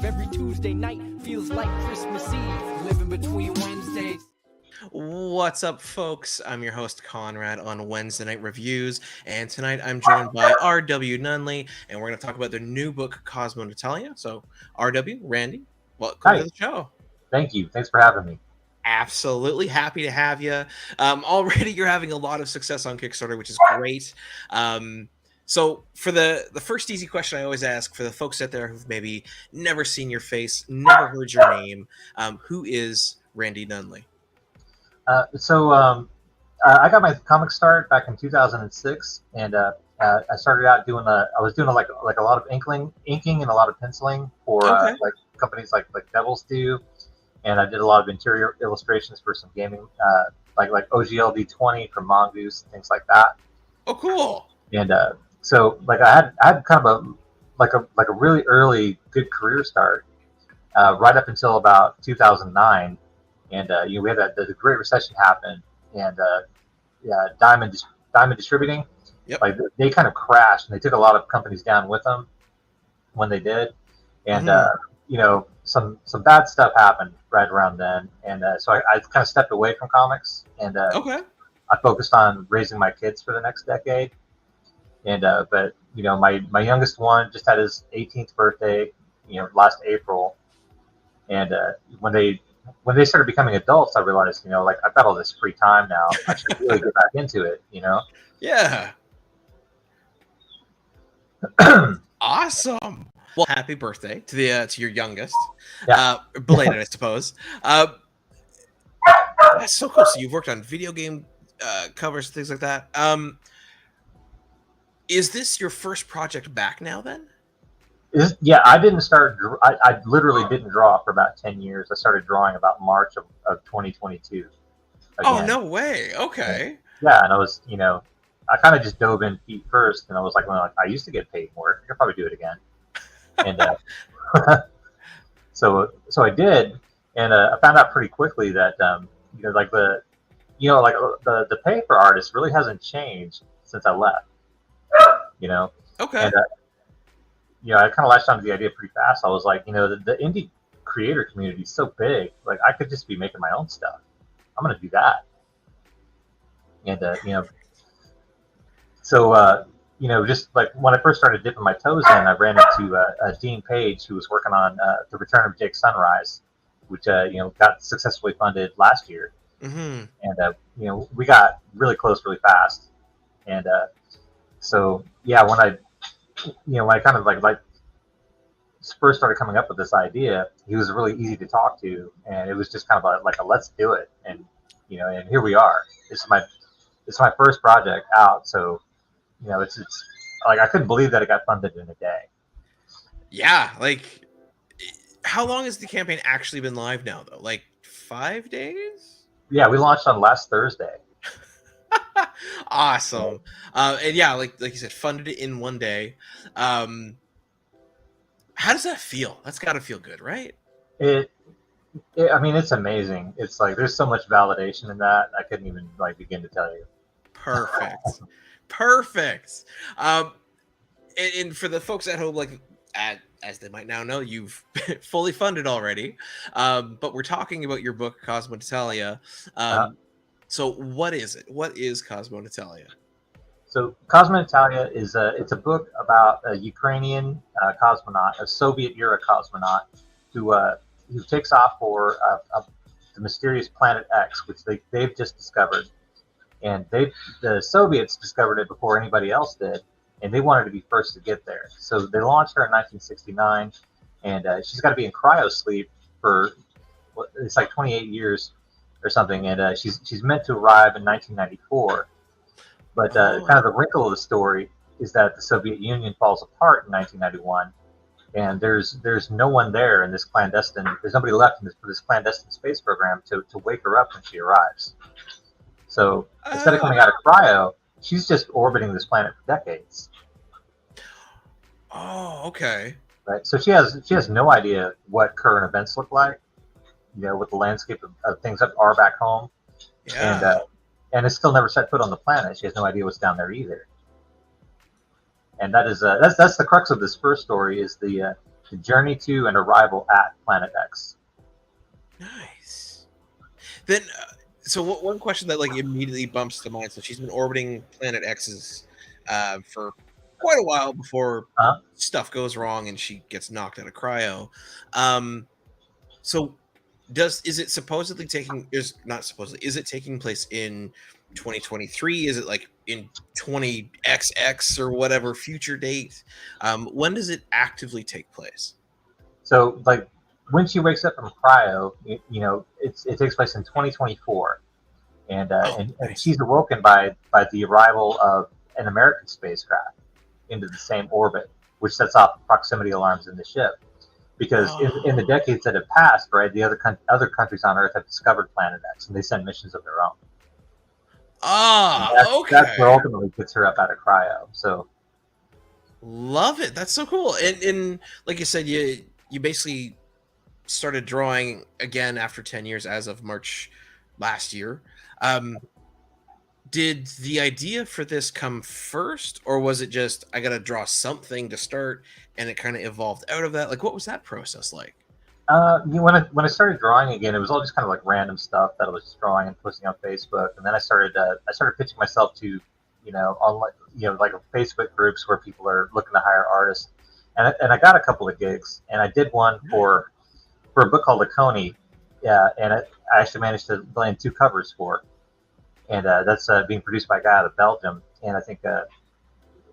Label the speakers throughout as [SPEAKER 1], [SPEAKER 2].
[SPEAKER 1] Eve. Every Tuesday night feels like Christmas Eve. Living between Wednesdays.
[SPEAKER 2] What's up, folks? I'm your host, Conrad, on Wednesday Night Reviews, and tonight I'm joined by R.W. Nunley, and we're going to talk about their new book, Cosmo Natalya. So, R.W., Randy, welcome to the show.
[SPEAKER 3] Thank you. Thanks for having me.
[SPEAKER 2] Absolutely happy to have you. Already you're having a lot of success on Kickstarter, which is great. So for the first easy question I always ask for the folks out there who've maybe never seen your face, never heard your name, who is Randy Nunley?
[SPEAKER 3] I got my comic start back in 2006, and I started out doing a lot of inking and a lot of penciling for like companies like Devils do, and I did a lot of interior illustrations for some gaming, like OGL D20 from Mongoose, things like that.
[SPEAKER 2] Oh, cool!
[SPEAKER 3] And so I had kind of a really early good career start, right up until about 2009. And we had the Great Recession happen, and Diamond Distributing, like they kind of crashed, and they took a lot of companies down with them when they did, and some bad stuff happened right around then, and so I kind of stepped away from comics, and I focused on raising my kids for the next decade, and but my youngest one just had his 18th birthday, last April, and when they started becoming adults, I realized, I've got all this free time now. I should really get back into it,
[SPEAKER 2] Yeah. Awesome. Well, happy birthday to your youngest.
[SPEAKER 3] Yeah.
[SPEAKER 2] Belated, I suppose. That's so cool. So you've worked on video game covers, things like that. Is this your first project back now, then?
[SPEAKER 3] Yeah, I didn't start. I literally didn't draw for about 10 years. I started drawing about March of 2022. Again.
[SPEAKER 2] Oh, no way. Okay.
[SPEAKER 3] Yeah, and I was, I kind of just dove in feet first, and I was like, well, I used to get paid more. I could probably do it again. And so I did, and I found out pretty quickly that the pay for artists really hasn't changed since I left.
[SPEAKER 2] Okay.
[SPEAKER 3] And, I kind of latched onto the idea pretty fast. I was like, the indie creator community is so big. Like, I could just be making my own stuff. I'm going to do that. And, just like when I first started dipping my toes in, I ran into Dean Page, who was working on The Return of Jake Sunrise, which, got successfully funded last year.
[SPEAKER 2] Mm-hmm.
[SPEAKER 3] And, we got really close really fast. And when I kind of like first started coming up with this idea, he was really easy to talk to, and it was just kind of like a let's do it, and and here we are. It's my first project out, so it's like I couldn't believe that it got funded in a day.
[SPEAKER 2] Yeah, like how long has the campaign actually been live now, though? Like 5 days?
[SPEAKER 3] Yeah, we launched on last Thursday.
[SPEAKER 2] Awesome. And yeah, like you said, funded it in 1 day. How does that feel? That's got to feel good, right?
[SPEAKER 3] I mean, it's amazing. It's like there's so much validation in that I couldn't even begin to tell you.
[SPEAKER 2] Perfect. And for the folks at home, as they might now know, you've fully funded already. But we're talking about your book, Cosmo Natalya. So what is it? What is Cosmo Natalya?
[SPEAKER 3] So Cosmo Natalya is it's a book about a Ukrainian cosmonaut, a Soviet-era cosmonaut who takes off for the mysterious planet X, which they've just discovered. And the Soviets discovered it before anybody else did, and they wanted to be first to get there. So they launched her in 1969, and she's got to be in cryosleep for it's like 28 years or something, and she's meant to arrive in 1994. But kind of the wrinkle of the story is that the Soviet Union falls apart in 1991, and there's no one there in this clandestine. There's nobody left for this clandestine space program to wake her up when she arrives. So instead of coming out of cryo, she's just orbiting this planet for decades.
[SPEAKER 2] Oh, okay.
[SPEAKER 3] Right. So she has no idea what current events look like. What the landscape of things that are back home.
[SPEAKER 2] Yeah.
[SPEAKER 3] And has still never set foot on the planet. She has no idea what's down there either. And that is that's the crux of this first story is the the journey to and arrival at Planet X.
[SPEAKER 2] Nice. Then, so one question that like immediately bumps to mind. So she's been orbiting Planet X's for quite a while before
[SPEAKER 3] Uh,
[SPEAKER 2] stuff goes wrong and she gets knocked out of cryo. Um, so is it supposedly taking is it taking place in 2023? Is it like in 20XX or whatever future date? When does it actively take place?
[SPEAKER 3] so like when she wakes up from cryo, it takes place in 2024,
[SPEAKER 2] Oh,
[SPEAKER 3] and
[SPEAKER 2] nice.
[SPEAKER 3] she's awoken by the arrival of an American spacecraft into the same orbit, which sets off proximity alarms in the ship. Because in the
[SPEAKER 2] Oh.
[SPEAKER 3] decades that have passed, right, the other countries on Earth have discovered Planet X, and they send missions of their own. And
[SPEAKER 2] Ah,
[SPEAKER 3] that's what
[SPEAKER 2] okay.
[SPEAKER 3] ultimately gets her up out of cryo. So
[SPEAKER 2] Love it. That's so cool. And like you said, you basically started drawing again after 10 years as of March last year. Um, did the idea for this come first, or was it just I gotta draw something to start and it kind of evolved out of that? Like what was that process like?
[SPEAKER 3] when I started drawing again, it was all just kind of like random stuff that I was just drawing and posting on Facebook, and then I started pitching myself to, on like Facebook groups where people are looking to hire artists, and I got a couple of gigs, and I did one for a book called Laconia, yeah, and I actually managed to land two covers for it, and that's being produced by a guy out of Belgium, and I think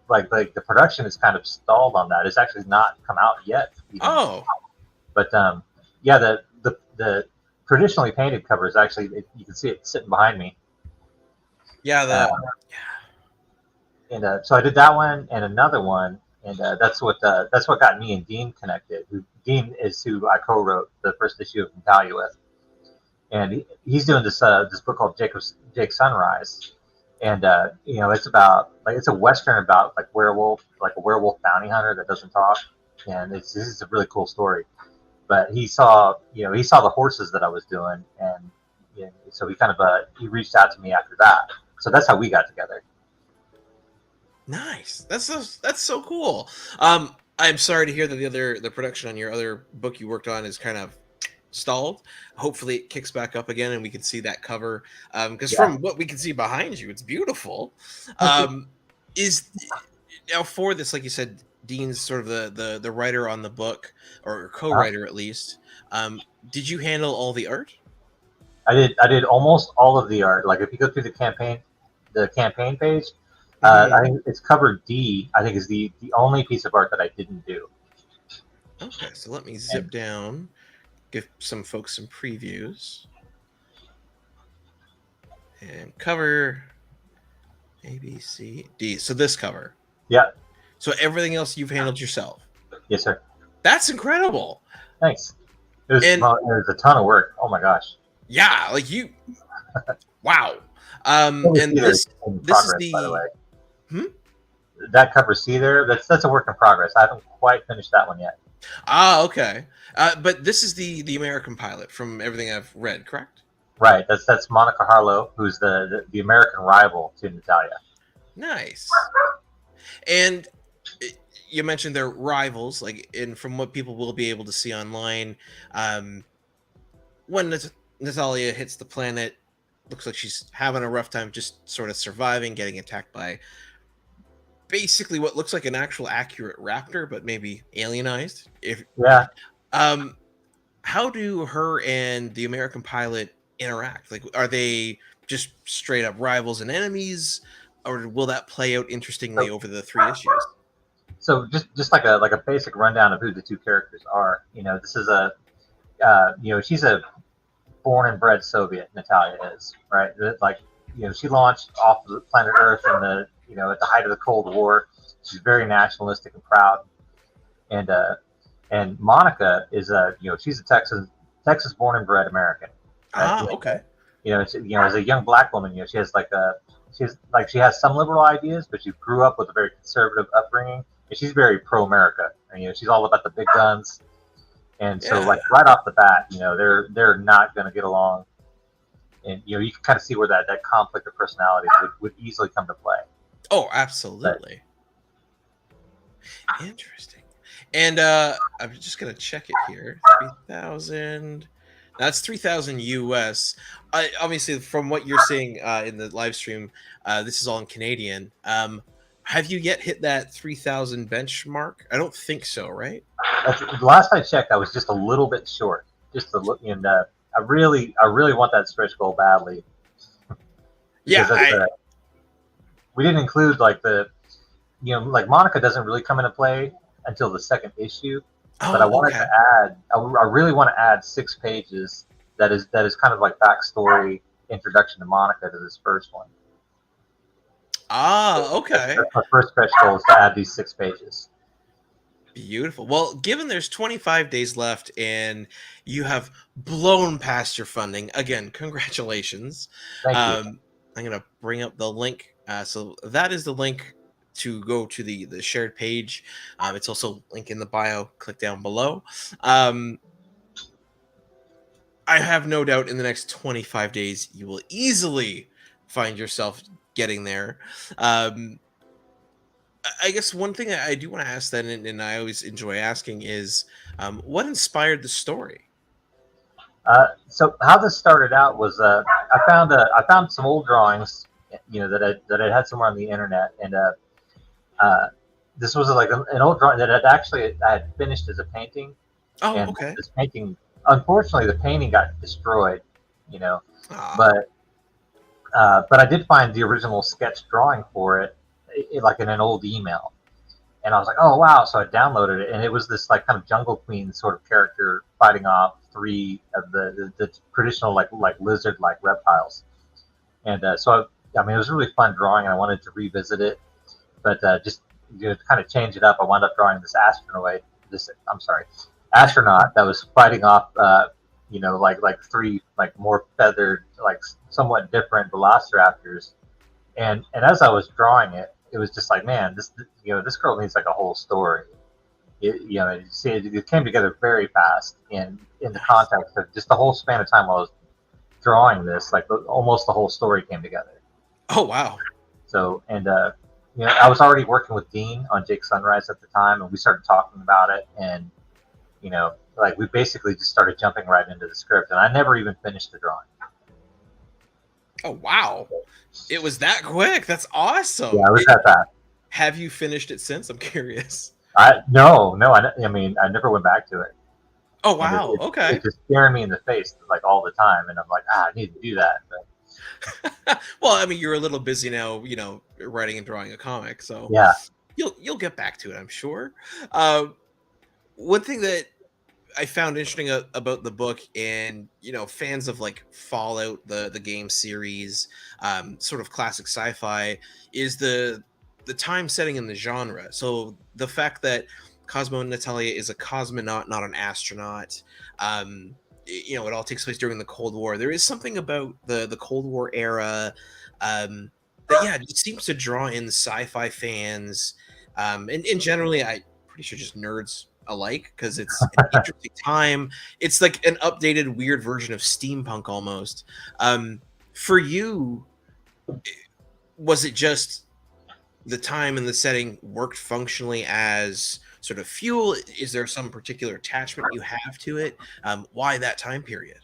[SPEAKER 3] like the production is kind of stalled on that. It's actually not come out yet, even.
[SPEAKER 2] Oh,
[SPEAKER 3] But yeah, the traditionally painted cover is actually you can see it sitting behind me,
[SPEAKER 2] yeah,
[SPEAKER 3] uh, and so I did that one and another one, and that's what got me and Dean connected. Dean is who I co-wrote the first issue of Natalia with, and he's doing this book called Jake Sunrise, and it's a western about like a werewolf bounty hunter that doesn't talk, and it's a really cool story. But he saw the horses that I was doing, and so he reached out to me after that. So that's how we got together.
[SPEAKER 2] nice. That's so cool. I'm sorry to hear that the production on your other book you worked on is kind of stalled. Hopefully it kicks back up again and we can see that cover. Because
[SPEAKER 3] Yeah.
[SPEAKER 2] from what we can see behind you, it's beautiful.
[SPEAKER 3] Thank you.
[SPEAKER 2] Is now for this, like you said, Dean's sort of the writer on the book or
[SPEAKER 3] Uh,
[SPEAKER 2] co-writer at least. Um, did you handle all the art?
[SPEAKER 3] I did almost all of the art. Like if you go through the campaign page, I
[SPEAKER 2] Hmm.
[SPEAKER 3] think it's cover D. I think is the only piece of art that I didn't do.
[SPEAKER 2] Okay, so let me
[SPEAKER 3] And
[SPEAKER 2] zip down, give some folks some previews. And cover A, B, C, D. So this cover.
[SPEAKER 3] yeah,
[SPEAKER 2] So everything else you've handled yourself.
[SPEAKER 3] yes, sir.
[SPEAKER 2] That's incredible.
[SPEAKER 3] Thanks. It was
[SPEAKER 2] And
[SPEAKER 3] well, it was a ton of work. Oh my gosh.
[SPEAKER 2] yeah, like you, wow.
[SPEAKER 3] Cover
[SPEAKER 2] And
[SPEAKER 3] C there is in
[SPEAKER 2] this is
[SPEAKER 3] progress, by the
[SPEAKER 2] the
[SPEAKER 3] way.
[SPEAKER 2] hmm?
[SPEAKER 3] That cover C there, that's a work in progress. I haven't quite finished that one yet.
[SPEAKER 2] Ah, okay. But this is the American pilot from everything I've read, correct?
[SPEAKER 3] Right. That's Monica Harlow, who's the American rival to Natalia.
[SPEAKER 2] Nice. And you mentioned they're rivals, like, and from what people will be able to see online, um, when Natalia hits the planet, looks like she's having a rough time just sort of surviving, getting attacked by basically what looks like an actual accurate raptor, but maybe alienized. If
[SPEAKER 3] Yeah.
[SPEAKER 2] um, how do her and the American pilot interact? Like, are they just straight up rivals and enemies, or will that play out interestingly
[SPEAKER 3] So
[SPEAKER 2] over the three issues?
[SPEAKER 3] just like a basic rundown of who the two characters are. This is she's a born and bred Soviet. Natalia is right. Like she launched off of the planet Earth in the at the height of the Cold War. She's very nationalistic and proud, and Monica is she's a Texas born and bred American. Right?
[SPEAKER 2] Ah, okay.
[SPEAKER 3] As a young black woman, she has some liberal ideas, but she grew up with a very conservative upbringing, and she's very pro America. And she's all about the big guns, and so
[SPEAKER 2] Yeah.
[SPEAKER 3] like right off the bat, they're not going to get along, and you can kind of see where that conflict of personalities would easily come to play.
[SPEAKER 2] Oh,
[SPEAKER 3] But
[SPEAKER 2] absolutely. Interesting. And I'm just gonna check it here. 3,000. That's 3,000 US. Obviously, from what you're seeing in the live stream, this is all in Canadian. Have you yet hit that 3,000 benchmark? I don't think so, right?
[SPEAKER 3] The last I checked, I was just a little bit short. Just a look, and I really want that stretch goal badly
[SPEAKER 2] Yeah,
[SPEAKER 3] because we didn't include like like Monica doesn't really come into play until the second issue, but I
[SPEAKER 2] Oh,
[SPEAKER 3] wanted
[SPEAKER 2] okay.
[SPEAKER 3] to add. I really want to add 6 pages that is kind of like backstory introduction to Monica to this first one.
[SPEAKER 2] Ah, okay.
[SPEAKER 3] That's my first stretch goal is to add these 6 pages.
[SPEAKER 2] Beautiful. Well, given there's 25 days left and you have blown past your funding, again, congratulations.
[SPEAKER 3] Thank you.
[SPEAKER 2] I'm going to bring up the link. So that is the link to go to the shared page. It's also link in the bio. Click down below. I have no doubt in the next 25 days you will easily find yourself getting there. I guess one thing I do want to ask then, and I always enjoy asking, is what inspired the story?
[SPEAKER 3] So how this started out was I found some old drawings, that I had somewhere on the internet, and this was like an old drawing that I had finished as a painting,
[SPEAKER 2] Oh,
[SPEAKER 3] and
[SPEAKER 2] okay.
[SPEAKER 3] this painting, unfortunately, the painting got destroyed, you know,
[SPEAKER 2] Ah,
[SPEAKER 3] but I did find the original sketch drawing for it, like in an old email. And I was like, oh wow! So I downloaded it, and it was this like kind of Jungle Queen sort of character fighting off 3 of the traditional like lizard like reptiles. And I mean, it was a really fun drawing, and I wanted to revisit it, but just to kind of change it up, I wound up drawing astronaut that was fighting off, like 3 like more feathered, like somewhat different velociraptors. And as I was drawing it, it was just like, man, this girl needs like a whole story. You see, it came together very fast in the context of just the whole span of time while I was drawing this, like almost the whole story came together.
[SPEAKER 2] oh wow.
[SPEAKER 3] So, and I was already working with Dean on Jake Sunrise at the time, and we started talking about it, and like we basically just started jumping right into the script, and I never even finished the drawing.
[SPEAKER 2] Oh wow. It was that quick. That's awesome.
[SPEAKER 3] Yeah, I was at that.
[SPEAKER 2] Have you finished it since? I'm curious.
[SPEAKER 3] No, I mean, I never went back to it.
[SPEAKER 2] Oh
[SPEAKER 3] And
[SPEAKER 2] wow. Okay.
[SPEAKER 3] it's just staring me in the face like all the time, and I'm like, I need to do that. But
[SPEAKER 2] Well, I mean, you're a little busy now, writing and drawing a comic, so
[SPEAKER 3] yeah,
[SPEAKER 2] you'll get back to it, I'm sure. One thing that I found interesting about the book, and fans of like Fallout, the game series, sort of classic sci-fi, is the time setting in the genre. So the fact that Cosmo Natalya is a cosmonaut, not an astronaut. It all takes place during the Cold War. There is something about the Cold War era that yeah, it seems to draw in sci-fi fans, and generally, I pretty sure just nerds alike, because it's an interesting time. It's like an updated, weird version of steampunk almost. For you, was it just the time and the setting worked functionally as sort of fuel? Is there some particular attachment you have to it? Why that time period?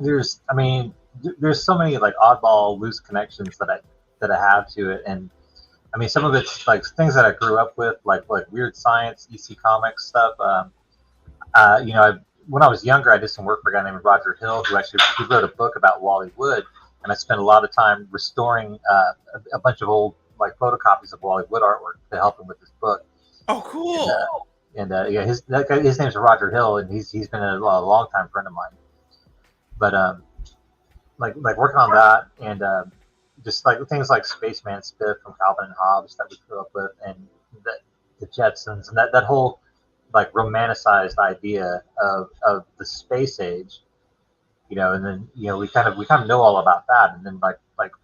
[SPEAKER 3] I mean, there's so many like oddball, loose connections that I have to it, and I mean, some of it's like things that I grew up with, like weird science, EC Comics stuff. When I was younger, I did some work for a guy named Roger Hill, who wrote a book about Wally Wood, and I spent a lot of time restoring a bunch of old like photocopies of Wally Wood artwork to help him with this book.
[SPEAKER 2] Oh, cool.
[SPEAKER 3] Yeah, his name's Roger Hill, and he's been a long time friend of mine. But like working on that, and just like things like Spaceman Spiff from Calvin and Hobbes that we grew up with, and the Jetsons, and that whole like romanticized idea of the space age, and then we kind of know all about that, and then like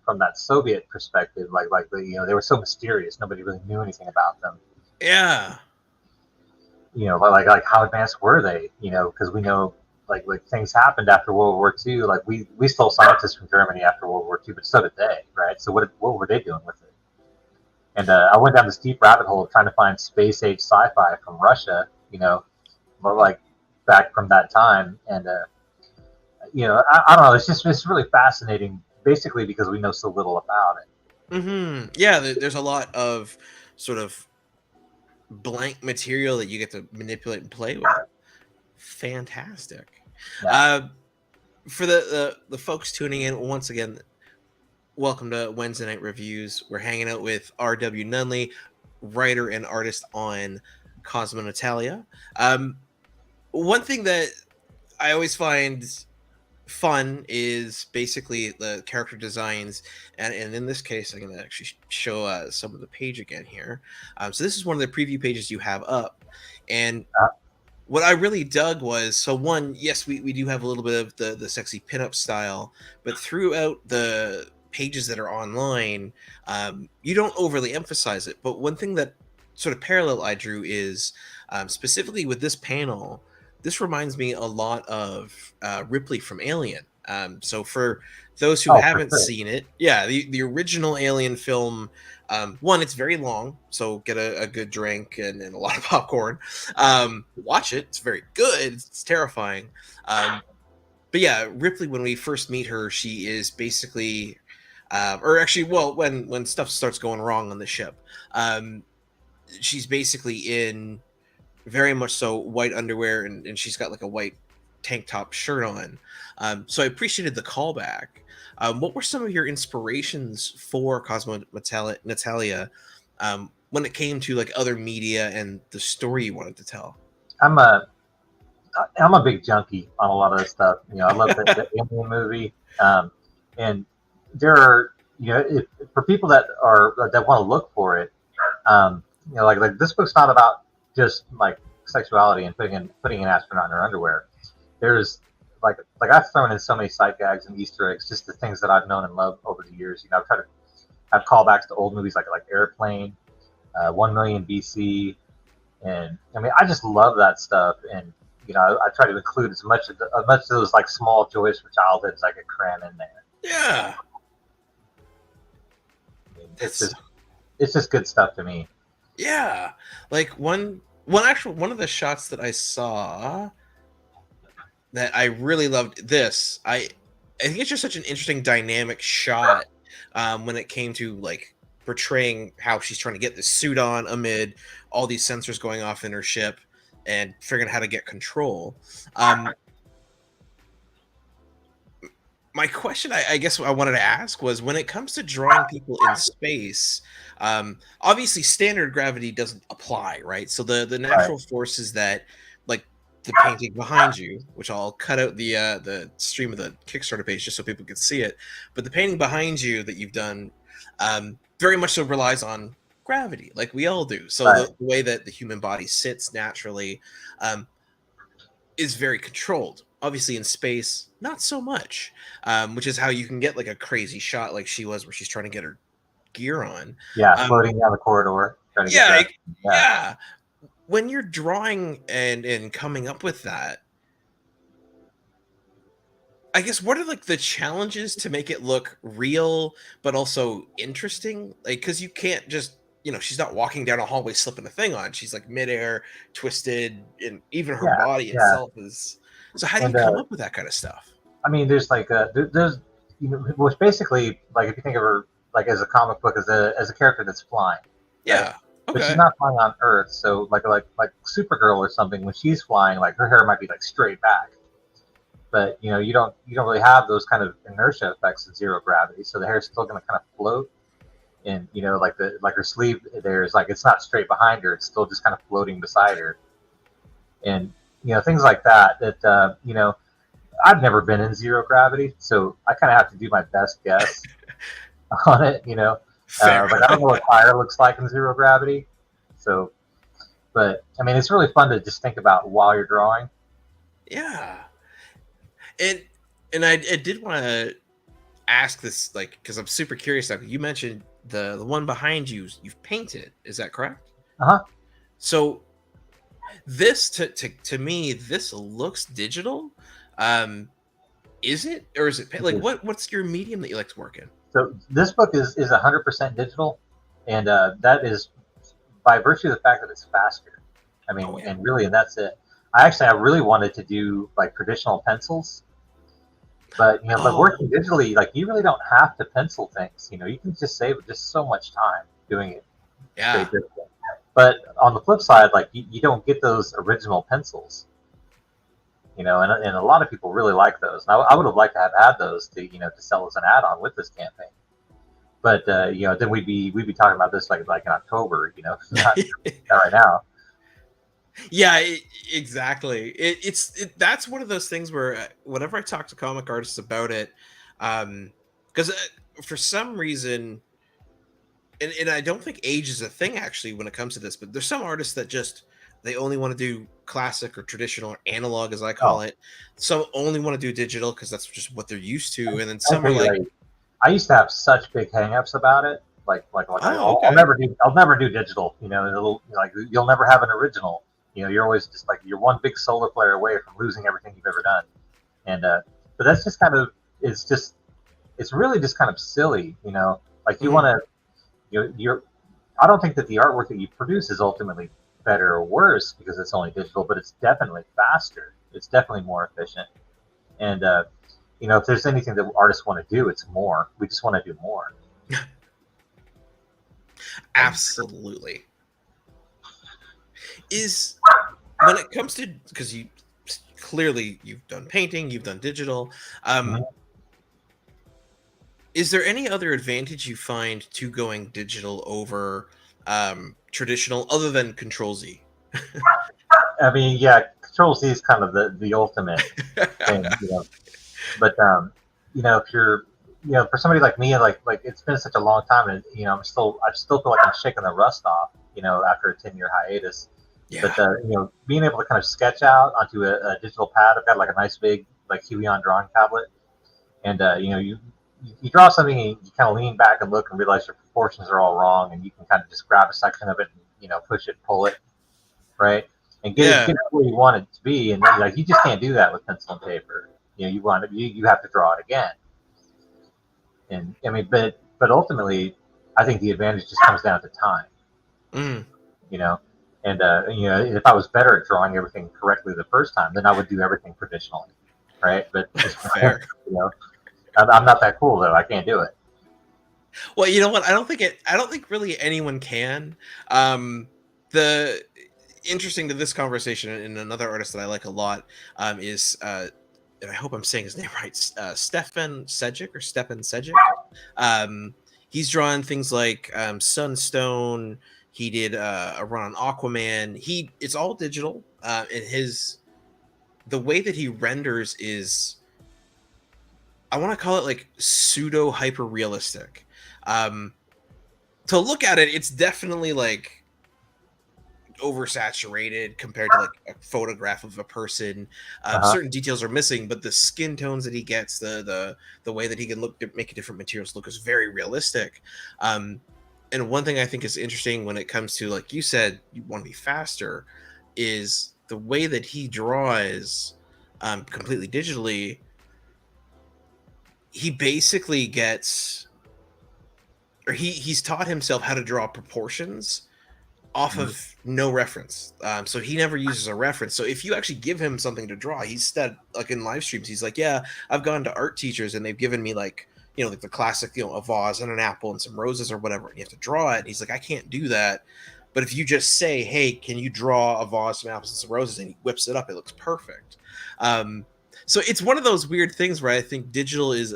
[SPEAKER 3] from that Soviet perspective, they were so mysterious, nobody really knew anything about them.
[SPEAKER 2] Yeah.
[SPEAKER 3] Like how advanced were they? Because we know like things happened after World War II. Like we stole scientists from Germany after World War II, but so did they, right? So what were they doing with it? And I went down this deep rabbit hole of trying to find space age sci-fi from Russia, you know, but like back from that time. And I don't know. It's really fascinating, basically because we know so little about it.
[SPEAKER 2] Yeah, there's a lot of sort of blank material that you get to manipulate and play with. Fantastic.
[SPEAKER 3] Yeah.
[SPEAKER 2] Uh, for the folks tuning in, once again, welcome to Wednesday Night Reviews. We're hanging out with R.W. Nunley, writer and artist on Cosmo Natalya. One thing that I always find fun is basically the character designs, and in this case I'm going to actually show some of the page again here. So this is one of the preview pages you have up, and what I really dug was, so one, yes, we do have a little bit of the sexy pinup style, but throughout the pages that are online, you don't overly emphasize it. But one thing that sort of parallel I drew is specifically with this panel, this reminds me a lot of Ripley from Alien. So for those who haven't seen it, yeah, the original Alien film, one, it's very long, so get a good drink and a lot of popcorn. Watch it; it's very good. It's terrifying. But yeah, Ripley, when we first meet her, she is basically, or actually, well, when stuff starts going wrong on the ship, she's basically in very much so white underwear, and she's got like a white tank top shirt on. So I appreciated the callback. What were some of your inspirations for Cosmo Natalya when it came to like other media and the story you wanted to tell?
[SPEAKER 3] I'm a big junkie on a lot of this stuff. I love the Alien movie, and there are for people that want to look for it, like this book's not about just like sexuality and putting an astronaut in her underwear. There's like I've thrown in so many sight gags and Easter eggs, just the things that I've known and loved over the years. I've tried to have callbacks to old movies like Airplane, 1 Million BC, and I mean I just love that stuff. And I try to include as much of those like small joys for childhood as I could cram in there.
[SPEAKER 2] Yeah,
[SPEAKER 3] I mean, it's just good stuff to me.
[SPEAKER 2] Yeah, like one of the shots that I saw that I really loved. I think it's just such an interesting dynamic shot when it came to like portraying how she's trying to get this suit on amid all these sensors going off in her ship and figuring out how to get control. My question, I guess I wanted to ask was, when it comes to drawing people in space, obviously standard gravity doesn't apply, right? So the natural forces that, like the painting behind you, which I'll cut out the stream of the Kickstarter page just so people can see it, but the painting behind you that you've done very much so relies on gravity, like we all do. So the way that the human body sits naturally is very controlled. Obviously in space, not so much, which is how you can get like a crazy shot like she was, where she's trying to get her gear on.
[SPEAKER 3] Yeah, floating down the corridor.
[SPEAKER 2] Yeah. When you're drawing and coming up with that, I guess, what are like the challenges to make it look real but also interesting? Like, because you can't just, she's not walking down a hallway slipping a thing on. She's like midair, twisted, and even her body itself is. So how do you come up with that kind of stuff?
[SPEAKER 3] I mean, there's like there's which basically, like, if you think of her like as a comic book as a character that's flying.
[SPEAKER 2] Yeah.
[SPEAKER 3] Right?
[SPEAKER 2] Okay.
[SPEAKER 3] But she's not flying on Earth, so like Supergirl or something, when she's flying, like her hair might be like straight back. But you don't really have those kind of inertia effects in zero gravity, so the hair is still going to kind of float. And like her sleeve, there's like, it's not straight behind her; it's still just kind of floating beside her. And things like that. I've never been in zero gravity, so I kind of have to do my best guess on it. Like I don't know what fire looks like in zero gravity. So, but I mean, it's really fun to just think about while you're drawing.
[SPEAKER 2] Yeah, and I did want to ask this, like, because I'm super curious. Like, you mentioned the one behind you've painted. Is that correct? So this to me, this looks digital. Is it, or is it like what's your medium that you like to work in?
[SPEAKER 3] So this book is 100% digital, and that is by virtue of the fact that it's faster. I mean,
[SPEAKER 2] Oh yeah.
[SPEAKER 3] and that's it. I really wanted to do like traditional pencils, but but
[SPEAKER 2] Oh
[SPEAKER 3] working digitally, like you really don't have to pencil things. You can just save just so much time doing it straight
[SPEAKER 2] yeah.
[SPEAKER 3] digital. But on the flip side, like you don't get those original pencils. And a lot of people really like those. And I would have liked to have had those to sell as an add-on with this campaign. But then we'd be talking about this like in October, not right now.
[SPEAKER 2] Yeah, exactly. That's one of those things where whenever I talk to comic artists about it, because for some reason, and I don't think age is a thing actually when it comes to this, but there's some artists that just they only want to do classic or traditional or analog, as I call
[SPEAKER 3] Oh,
[SPEAKER 2] it. Some only want to do digital because that's just what they're used to, and then
[SPEAKER 3] I
[SPEAKER 2] some are
[SPEAKER 3] tell you,
[SPEAKER 2] like,
[SPEAKER 3] like I used to have such big hangups about it.
[SPEAKER 2] "Oh,
[SPEAKER 3] I'll
[SPEAKER 2] okay,
[SPEAKER 3] never do digital. Like you'll never have an original. You're always just like you're one big solar flare away from losing everything you've ever done. And but that's just kind of it's really just kind of silly. Like you want
[SPEAKER 2] mhm,
[SPEAKER 3] to you're I don't think that the artwork that you produce is ultimately better or worse because it's only digital, but it's definitely faster. It's definitely more efficient. And if there's anything that artists want to do, it's more. We just want to do more. And
[SPEAKER 2] absolutely." Is when it comes to because you clearly you've done painting, you've done digital.
[SPEAKER 3] mhm.
[SPEAKER 2] Is there any other advantage you find to going digital over traditional other than Control Z?
[SPEAKER 3] I mean, yeah, Control Z is kind of the ultimate thing. But if you're, for somebody like me, like it's been such a long time, and I still feel like I'm shaking the rust off. After a 10-year hiatus.
[SPEAKER 2] Yeah.
[SPEAKER 3] But being able to kind of sketch out onto a digital pad, I've got like a nice big like Huion drawing tablet, and you draw something and you kind of lean back and look and realize your proportions are all wrong, and you can kind of just grab a section of it and push it, pull it, right, and get
[SPEAKER 2] Yeah.
[SPEAKER 3] it where you want it to be. And like you just can't do that with pencil and paper. You have to draw it again. And I mean, but ultimately, I think the advantage just comes down to time.
[SPEAKER 2] Mm,
[SPEAKER 3] You know, and if I was better at drawing everything correctly the first time, then I would do everything traditionally, right? But
[SPEAKER 2] fair.
[SPEAKER 3] you know, I'm not that cool though. I can't do it.
[SPEAKER 2] Well, you know what? I don't think really anyone can. The interesting to this conversation and another artist that I like a lot is and I hope I'm saying his name right, Stefan Sejic or Stepan Sejic. Um, he's drawn things like Sunstone. He did a run on Aquaman. It's all digital, and the way that he renders is I want to call it like pseudo hyper realistic. Um, to look at it, it's definitely like oversaturated compared to like a photograph of a person.
[SPEAKER 3] Uh-huh.
[SPEAKER 2] Certain details are missing, but the skin tones that he gets, the way that he can make different materials look is very realistic. And one thing I think is interesting when it comes to, like you said, you want to be faster, is the way that he draws completely digitally. He basically gets, or he's taught himself how to draw proportions off
[SPEAKER 3] Mhm.
[SPEAKER 2] of no reference. So he never uses a reference. So if you actually give him something to draw, he's said like in live streams, he's like, yeah, I've gone to art teachers and they've given me like, like the classic, a vase and an apple and some roses or whatever, and you have to draw it. And he's like, I can't do that. But if you just say, hey, can you draw a vase, some apples, and some roses, and he whips it up, it looks perfect. Um, so it's one of those weird things where I think digital is,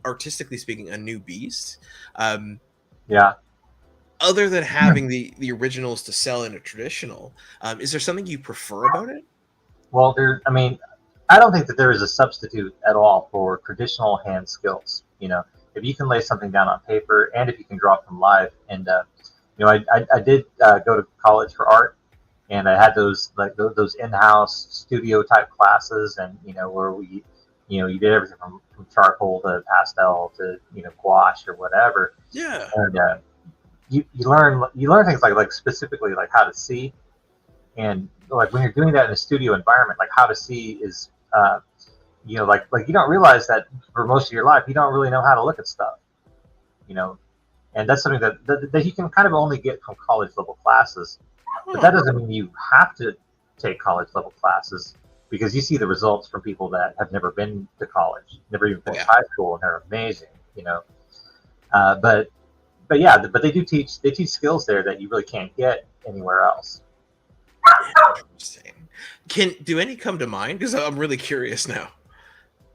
[SPEAKER 2] artistically speaking, a new beast. Um,
[SPEAKER 3] Yeah.
[SPEAKER 2] other than having the originals to sell in a traditional, is there something you prefer about it?
[SPEAKER 3] Well, I mean, I don't think that there is a substitute at all for traditional hand skills. If you can lay something down on paper and if you can draw from life, and I did go to college for art, and I had those like those in-house studio type classes, and where we, you did everything from charcoal to pastel to gouache or whatever,
[SPEAKER 2] Yeah.
[SPEAKER 3] and you learn things like specifically like how to see, and like when you're doing that in a studio environment, like how to see is like you don't realize that for most of your life you don't really know how to look at stuff, you know and that's something that you can kind of only get from college level classes. But that doesn't mean you have to take college level classes, because you see the results from people that have never been to college, never even finished high school, and they're amazing, you know. But yeah, but they teach skills there that you really can't get anywhere else.
[SPEAKER 2] Interesting. Do any come to mind? Because I'm really curious now.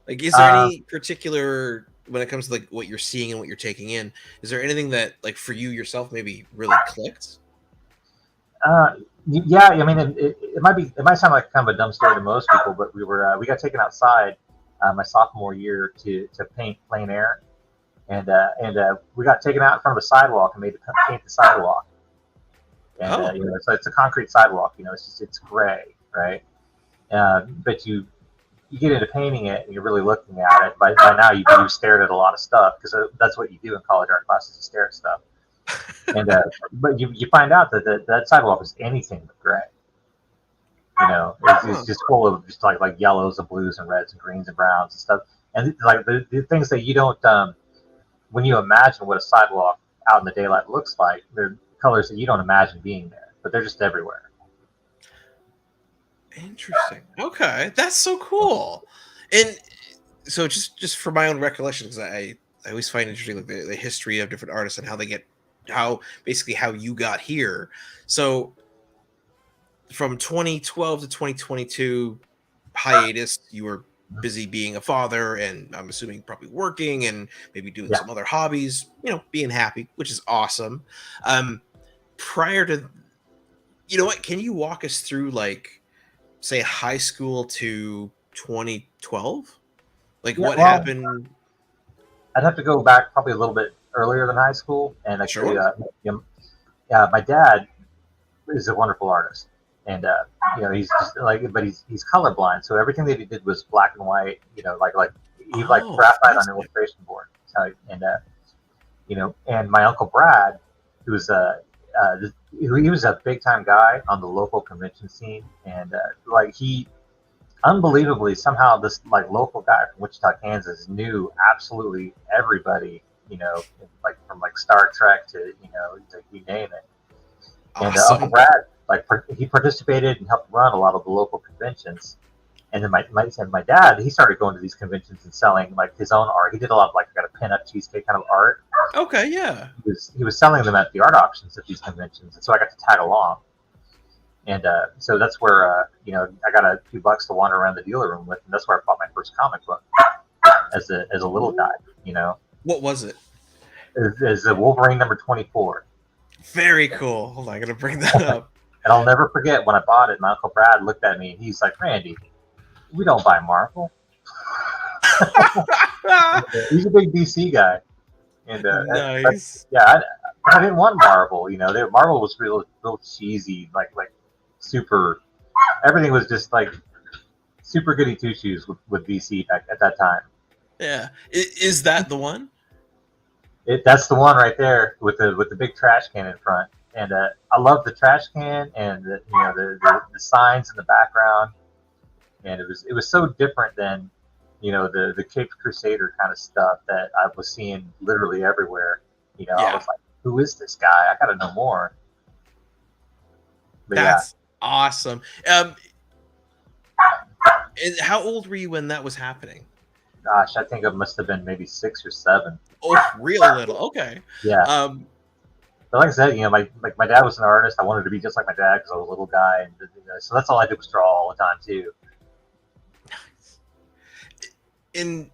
[SPEAKER 2] Like, is there any particular, when it comes to like what you're seeing and what you're taking in, is there anything that like for you yourself maybe really clicked?
[SPEAKER 3] Yeah, I mean, it might sound like kind of a dumb story to most people, but we got taken outside my sophomore year to paint plein air, and we got taken out in front of a sidewalk and made to paint the sidewalk. And you know, so it's a concrete sidewalk. You know, it's gray, right? But you get into painting it and you're really looking at it. By now you've stared at a lot of stuff, because that's what you do in college art classes, you stare at stuff. And but you find out that sidewalk is anything but gray. You know, it's just full of just like yellows and blues and reds and greens and browns and stuff. And like the things that you don't when you imagine what a sidewalk out in the daylight looks like, they're colors that you don't imagine being there, but they're just everywhere.
[SPEAKER 2] Interesting. Okay, that's so cool. And so just for my own recollection, because I always find interesting like the history of different artists and how you got here. So from 2012 to 2022 hiatus, you were busy being a father, and I'm assuming probably working and maybe doing some other hobbies, you know, being happy, which is awesome. Prior to, you know what, can you walk us through like, say, high school to 2012? Like what happened?
[SPEAKER 3] I'd have to go back probably a little bit earlier than high school, and actually, my dad is a wonderful artist, and you know, he's just like, but he's colorblind, so everything that he did was black and white. You know, like he like graphite on an illustration board. And you know, and my uncle Brad, who was he was a big time guy on the local convention scene, and like he unbelievably somehow this like local guy from Wichita, Kansas knew absolutely everybody, you know, like from like Star Trek to, you know, you name it. And Uncle Brad, like he participated and helped run a lot of the local conventions. And then my dad, he started going to these conventions and selling like his own art. He did a lot of like got a pin-up cheesecake kind of art.
[SPEAKER 2] Okay, yeah.
[SPEAKER 3] He was selling them at the art auctions at these conventions, and so I got to tag along. And so that's where you know, I got a few bucks to wander around the dealer room with, and that's where I bought my first comic book as a little guy. You know,
[SPEAKER 2] what was it?
[SPEAKER 3] Is a Wolverine number 24.
[SPEAKER 2] Very cool. Hold on, I gotta bring that up.
[SPEAKER 3] And I'll never forget when I bought it. My Uncle Brad looked at me and he's like, "Randy, we don't buy Marvel." He's a big DC guy, and
[SPEAKER 2] nice.
[SPEAKER 3] I didn't want Marvel. You know, Marvel was real cheesy, like super. Everything was just like super goody two shoes with DC at that time.
[SPEAKER 2] Yeah, is that the one?
[SPEAKER 3] That's the one right there with the big trash can in front. And I love the trash can and the signs in the background. And it was so different than, you know, the Caped Crusader kind of stuff that I was seeing literally everywhere. You know, I was like, who is this guy? I got to know more. But
[SPEAKER 2] that's awesome. And how old were you when that was happening?
[SPEAKER 3] Gosh, I think it must have been maybe 6 or 7.
[SPEAKER 2] Oh, real little. Okay.
[SPEAKER 3] Yeah. But like I said, you know, my dad was an artist. I wanted to be just like my dad because I was a little guy, and so that's all I did was draw all the time too.
[SPEAKER 2] Nice. And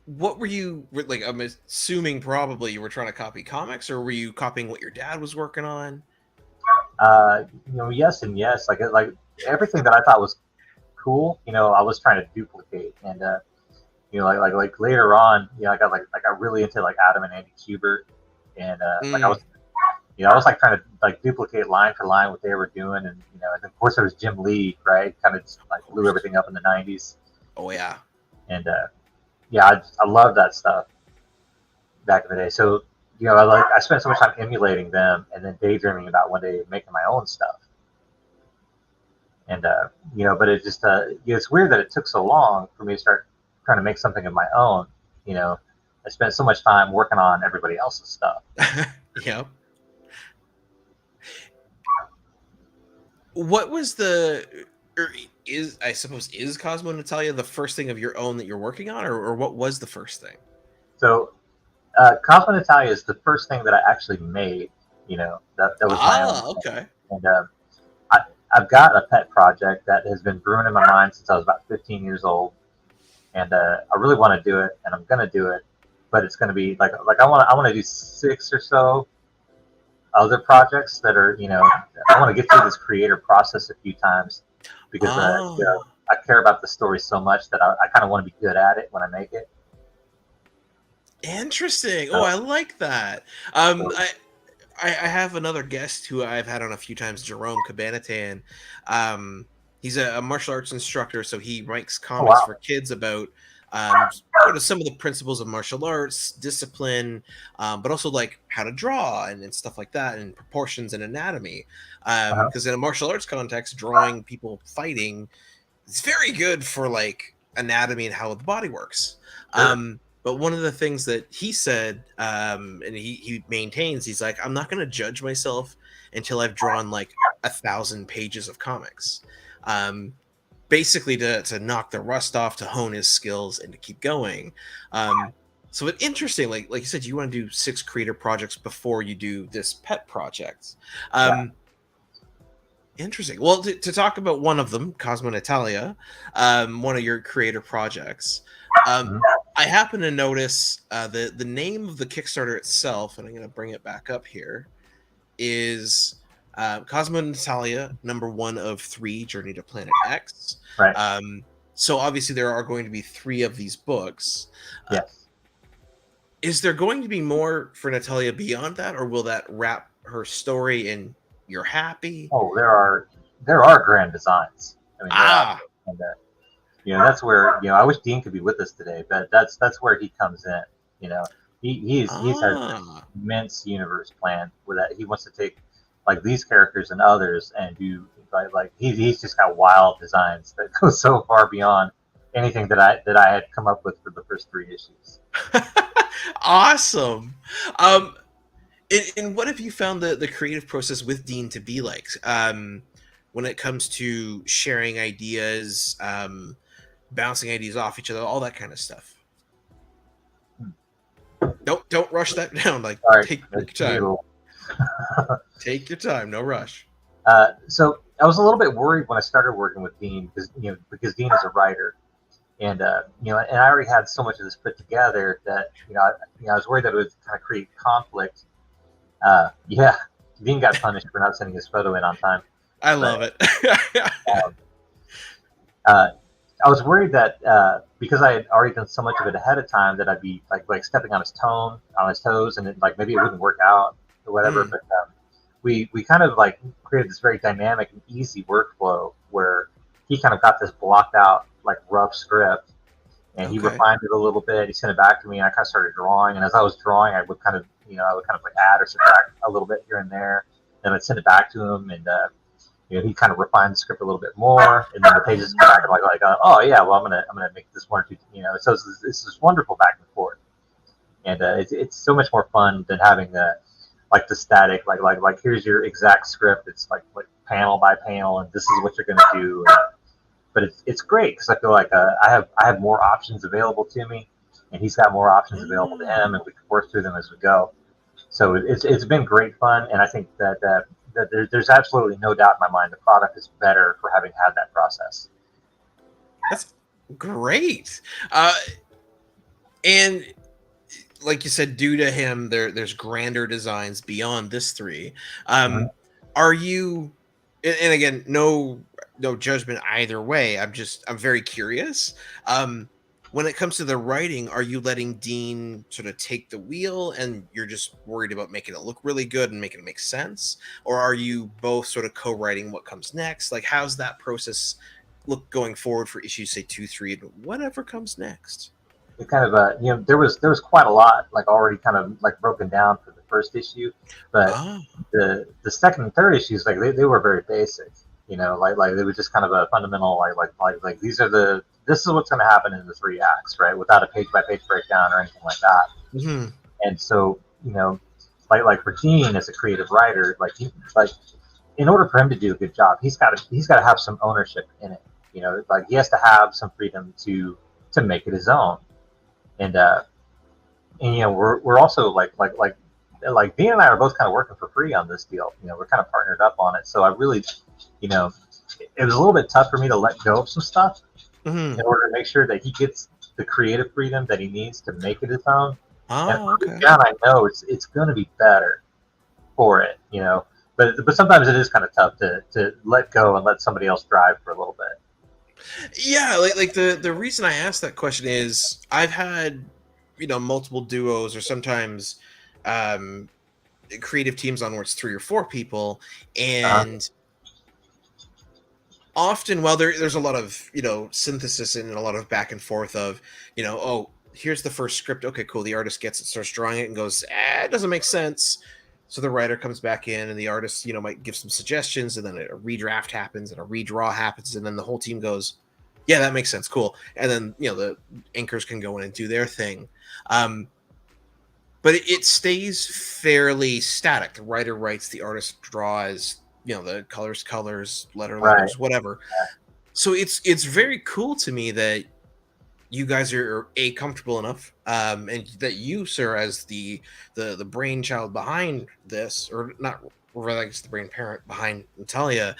[SPEAKER 2] what were you like? I'm assuming probably you were trying to copy comics, or were you copying what your dad was working on?
[SPEAKER 3] You know, yes and yes. Like everything that I thought was cool, you know, I was trying to duplicate. And you know, like later on, you know, I got really into like Adam and Andy Kubert, and like I was like trying to like duplicate line for line what they were doing, and you know, and of course there was Jim Lee, right? Kind of just like blew everything up in the '90s.
[SPEAKER 2] Oh yeah.
[SPEAKER 3] And I love that stuff back in the day. So you know, I spent so much time emulating them, and then daydreaming about one day making my own stuff. And you know, but it just it's weird that it took so long for me to start trying to make something of my own. You know, I spent so much time working on everybody else's stuff.
[SPEAKER 2] Yep. What was the or is I suppose is Cosmo Natalia the first thing of your own that you're working on, or what was the first thing?
[SPEAKER 3] So Cosmo Natalya is the first thing that I actually made. That was my own
[SPEAKER 2] Ah,
[SPEAKER 3] thing.
[SPEAKER 2] okay.
[SPEAKER 3] And I, I've got a pet project that has been brewing in my mind since I was about 15 years old, and I really want to do it, and I'm gonna do it, but it's gonna be like I want to do 6 or so other projects that are I want to get through this creator process a few times because
[SPEAKER 2] Ah,
[SPEAKER 3] I care about the story so much that I kind of want to be good at it when I make it.
[SPEAKER 2] interesting. Oh,
[SPEAKER 3] So,
[SPEAKER 2] I like that.
[SPEAKER 3] so
[SPEAKER 2] I have another guest who I've had on a few times, Jerome Cabanatan. He's a martial arts instructor, so he writes
[SPEAKER 3] oh
[SPEAKER 2] comics
[SPEAKER 3] wow,
[SPEAKER 2] for kids about sort of some of the principles of martial arts, discipline, but also like how to draw and stuff like that, and proportions and anatomy.
[SPEAKER 3] uh-huh.
[SPEAKER 2] Because in a martial arts context, drawing people fighting is very good for like anatomy and how the body works.
[SPEAKER 3] Sure.
[SPEAKER 2] But one of the things that he said, and he maintains, he's like, I'm not going to judge myself until I've drawn like 1,000 pages of comics. Um, Basically to knock the rust off, to hone his skills, and to keep going. So it's interesting, like you said, you want to do 6 creator projects before you do this pet project.
[SPEAKER 3] Yeah.
[SPEAKER 2] Um, Interesting. Well, to talk about one of them, Cosmo Natalia, one of your creator projects, um,
[SPEAKER 3] Mhm.
[SPEAKER 2] I happen to notice the name of the Kickstarter itself, and I'm going to bring it back up here, is Cosmo Natalia, #1 of 3, Journey to Planet X.
[SPEAKER 3] Right.
[SPEAKER 2] Um, so obviously there are going to be 3 of these books. Uh,
[SPEAKER 3] Yes.
[SPEAKER 2] is there going to be more for Natalia beyond that, or will that wrap her story and you're happy?
[SPEAKER 3] Oh, there are grand designs. I mean, there are,
[SPEAKER 2] Ah,
[SPEAKER 3] and that's where I wish Dean could be with us today, but that's where he comes in. You know, he's has this
[SPEAKER 2] ah.
[SPEAKER 3] immense universe plan where that he wants to take like these characters and others and do like he's just got wild designs that go so far beyond anything that I had come up with for the first 3 issues.
[SPEAKER 2] Awesome. Um, and what have you found the creative process with Dean to be like? When it comes to sharing ideas, bouncing ideas off each other, all that kind of stuff. Don't rush that down. Like
[SPEAKER 3] Sorry,
[SPEAKER 2] take your time.
[SPEAKER 3] noodle.
[SPEAKER 2] Take your time. No rush.
[SPEAKER 3] So I was a little bit worried when I started working with Dean because Dean is a writer, and and I already had so much of this put together that I was worried that it would kind of create conflict. Yeah, Dean got punished for not sending his photo in on time,
[SPEAKER 2] I
[SPEAKER 3] but
[SPEAKER 2] love it.
[SPEAKER 3] um, uh, I was worried that because I had already done so much of it ahead of time that I'd be like stepping on his toes, and like maybe it wouldn't work out or whatever.
[SPEAKER 2] Mm,
[SPEAKER 3] But we kind of like created this very dynamic and easy workflow where he kind of got this blocked out like rough script, and he
[SPEAKER 2] okay.
[SPEAKER 3] refined it a little bit. He sent it back to me, and I kind of started drawing. And as I was drawing, I would kind of like add or subtract a little bit here and there. Then I'd send it back to him, and he kind of refined the script a little bit more. And then the pages come back and oh yeah, well I'm gonna make this one or two. So it's this wonderful back and forth, and it's so much more fun than having the static like here's your exact script. It's like panel by panel, and this is what you're gonna do. But it's great because I feel like I have more options available to me, and he's got more options available to him, and we can work through them as we go. So it's been great fun, and I think that there's absolutely no doubt in my mind the product is better for having had that process.
[SPEAKER 2] That's great. Uh, and like you said, due to him, there's grander designs beyond this 3.
[SPEAKER 3] Mhm.
[SPEAKER 2] Are you? And again, no judgment either way. I'm very curious. When it comes to the writing, are you letting Dean sort of take the wheel, and you're just worried about making it look really good and making it make sense, or are you both sort of co-writing what comes next? Like, how's that process look going forward for issues, say 2, 3, and whatever comes next?
[SPEAKER 3] It kind of there was quite a lot like already kind of like broken down for the first issue, but
[SPEAKER 2] Oh,
[SPEAKER 3] the second and third issues they were very basic. Like it was just kind of a fundamental like this is what's going to happen in the 3 acts, right? Without a page by page breakdown or anything like that.
[SPEAKER 2] mhm.
[SPEAKER 3] And so like for Gene as a creative writer, like in order for him to do a good job, he's got to have some ownership in it. You know, like he has to have some freedom to make it his own. And and you know, we're also like Dean and I are both kind of working for free on this deal. You know, we're kind of partnered up on it. So I really, you know, it was a little bit tough for me to let go of some stuff in order to make sure that he gets the creative freedom that he needs to make it his own. And
[SPEAKER 2] Okay.
[SPEAKER 3] down, I know it's going to be better for it, you know. But sometimes it is kind of tough to let go and let somebody else drive for a little bit.
[SPEAKER 2] Yeah, like the reason I asked that question is I've had, you know, multiple duos or sometimes creative teams on where it's 3 or 4 people,
[SPEAKER 3] Uh,
[SPEAKER 2] and often while there's a lot of, you know, synthesis and a lot of back and forth of, you know, oh, here's the first script, okay, cool, the artist gets it, starts drawing it and goes, it doesn't make sense. So the writer comes back in and the artist, you know, might give some suggestions, and then a redraft happens and a redraw happens, and then the whole team goes, yeah, that makes sense, cool. And then, you know, the anchors can go in and do their thing. But it stays fairly static. The writer writes, the artist draws, you know, the colors, letters,
[SPEAKER 3] right.
[SPEAKER 2] whatever. So it's very cool to me that you guys are comfortable enough, and that you, sir, as the brainchild behind this, or not, or rather, I guess the brain parent behind Natalia,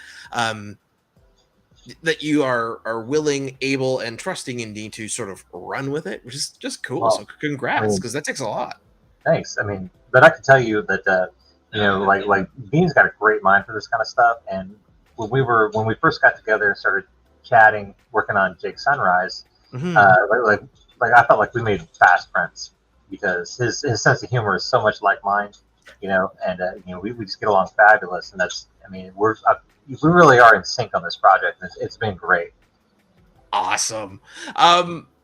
[SPEAKER 2] that you are willing, able, and trusting Indy to sort of run with it, which is just cool.
[SPEAKER 3] Well,
[SPEAKER 2] So congrats,
[SPEAKER 3] I mean,
[SPEAKER 2] because that takes a lot.
[SPEAKER 3] thanks. I mean, but I can tell you that you know, like Dean's got a great mind for this kind of stuff. And when we first got together and started chatting, working on Jake Sunrise,
[SPEAKER 2] Mm-hmm.
[SPEAKER 3] like I felt like we made fast friends because his sense of humor is so much like mine, you know, and you know, we just get along fabulous. And that's, I mean, we really are in sync on this project. It's been great.
[SPEAKER 2] Awesome.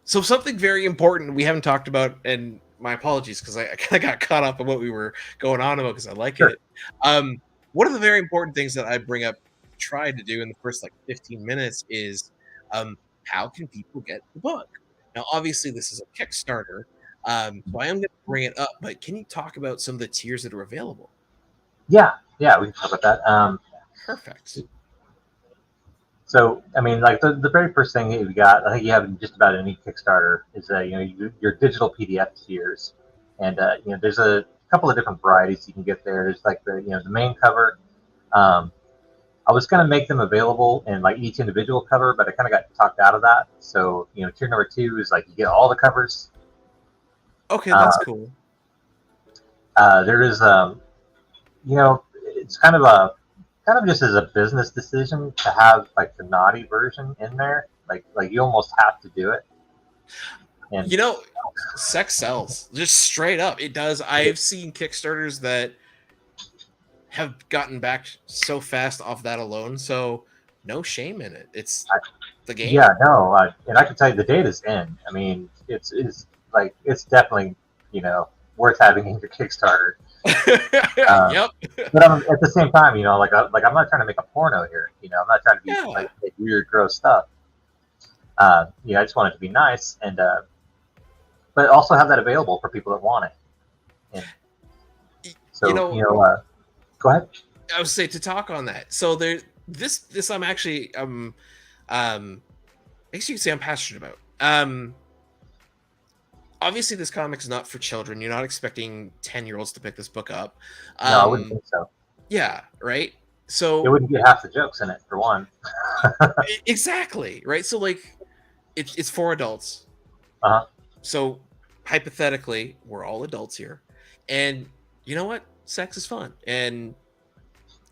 [SPEAKER 2] So something very important we haven't talked about, and my apologies because I kind of got caught up on what we were going on about because I like
[SPEAKER 3] Sure.
[SPEAKER 2] it. One of the very important things that I bring up, tried to do in the first like 15 minutes is, how can people get the book? Now, obviously, this is a Kickstarter, so I am going to bring it up. But can you talk about some of the tiers that are available?
[SPEAKER 3] Yeah, we can talk about that.
[SPEAKER 2] Perfect.
[SPEAKER 3] So, I mean, like the very first thing that you got, I think you have in just about any Kickstarter is you know, your digital PDF tiers, and you know, there's a couple of different varieties you can get there. There's like the, you know, the main cover. Um, I was going to make them available in like each individual cover, but I kind of got talked out of that. So, you know, tier number 2 is like you get all the covers.
[SPEAKER 2] Okay,
[SPEAKER 3] Uh,
[SPEAKER 2] that's cool.
[SPEAKER 3] there is, you know, it's kind of just as a business decision to have like the naughty version in there. Like you almost have to do it. And
[SPEAKER 2] You know, sex sells. Just straight up. It does. I've seen Kickstarters that have gotten back so fast off that alone. So no shame in it. It's the game.
[SPEAKER 3] yeah, no, and I can tell you the data's in. I mean, it's like it's definitely, you know, worth having in your Kickstarter.
[SPEAKER 2] Yep.
[SPEAKER 3] But at the same time, you know, like I'm not trying to make a porno here. You know, I'm not trying to be
[SPEAKER 2] Yeah.
[SPEAKER 3] like weird, gross stuff. You know, I just want it to be nice, and but also have that available for people that want it. And so,
[SPEAKER 2] You know,
[SPEAKER 3] go ahead.
[SPEAKER 2] I would say to talk on that. So this I'm actually I guess you could say I'm passionate about. Obviously this comic is not for children. You're not expecting 10-year-olds to pick this book up.
[SPEAKER 3] No, I wouldn't think so.
[SPEAKER 2] Yeah, right.
[SPEAKER 3] It
[SPEAKER 2] So
[SPEAKER 3] wouldn't get half the jokes in it for one.
[SPEAKER 2] exactly, right? So like it's for adults.
[SPEAKER 3] Uh-huh.
[SPEAKER 2] So hypothetically, we're all adults here. And you know what? Sex is fun. And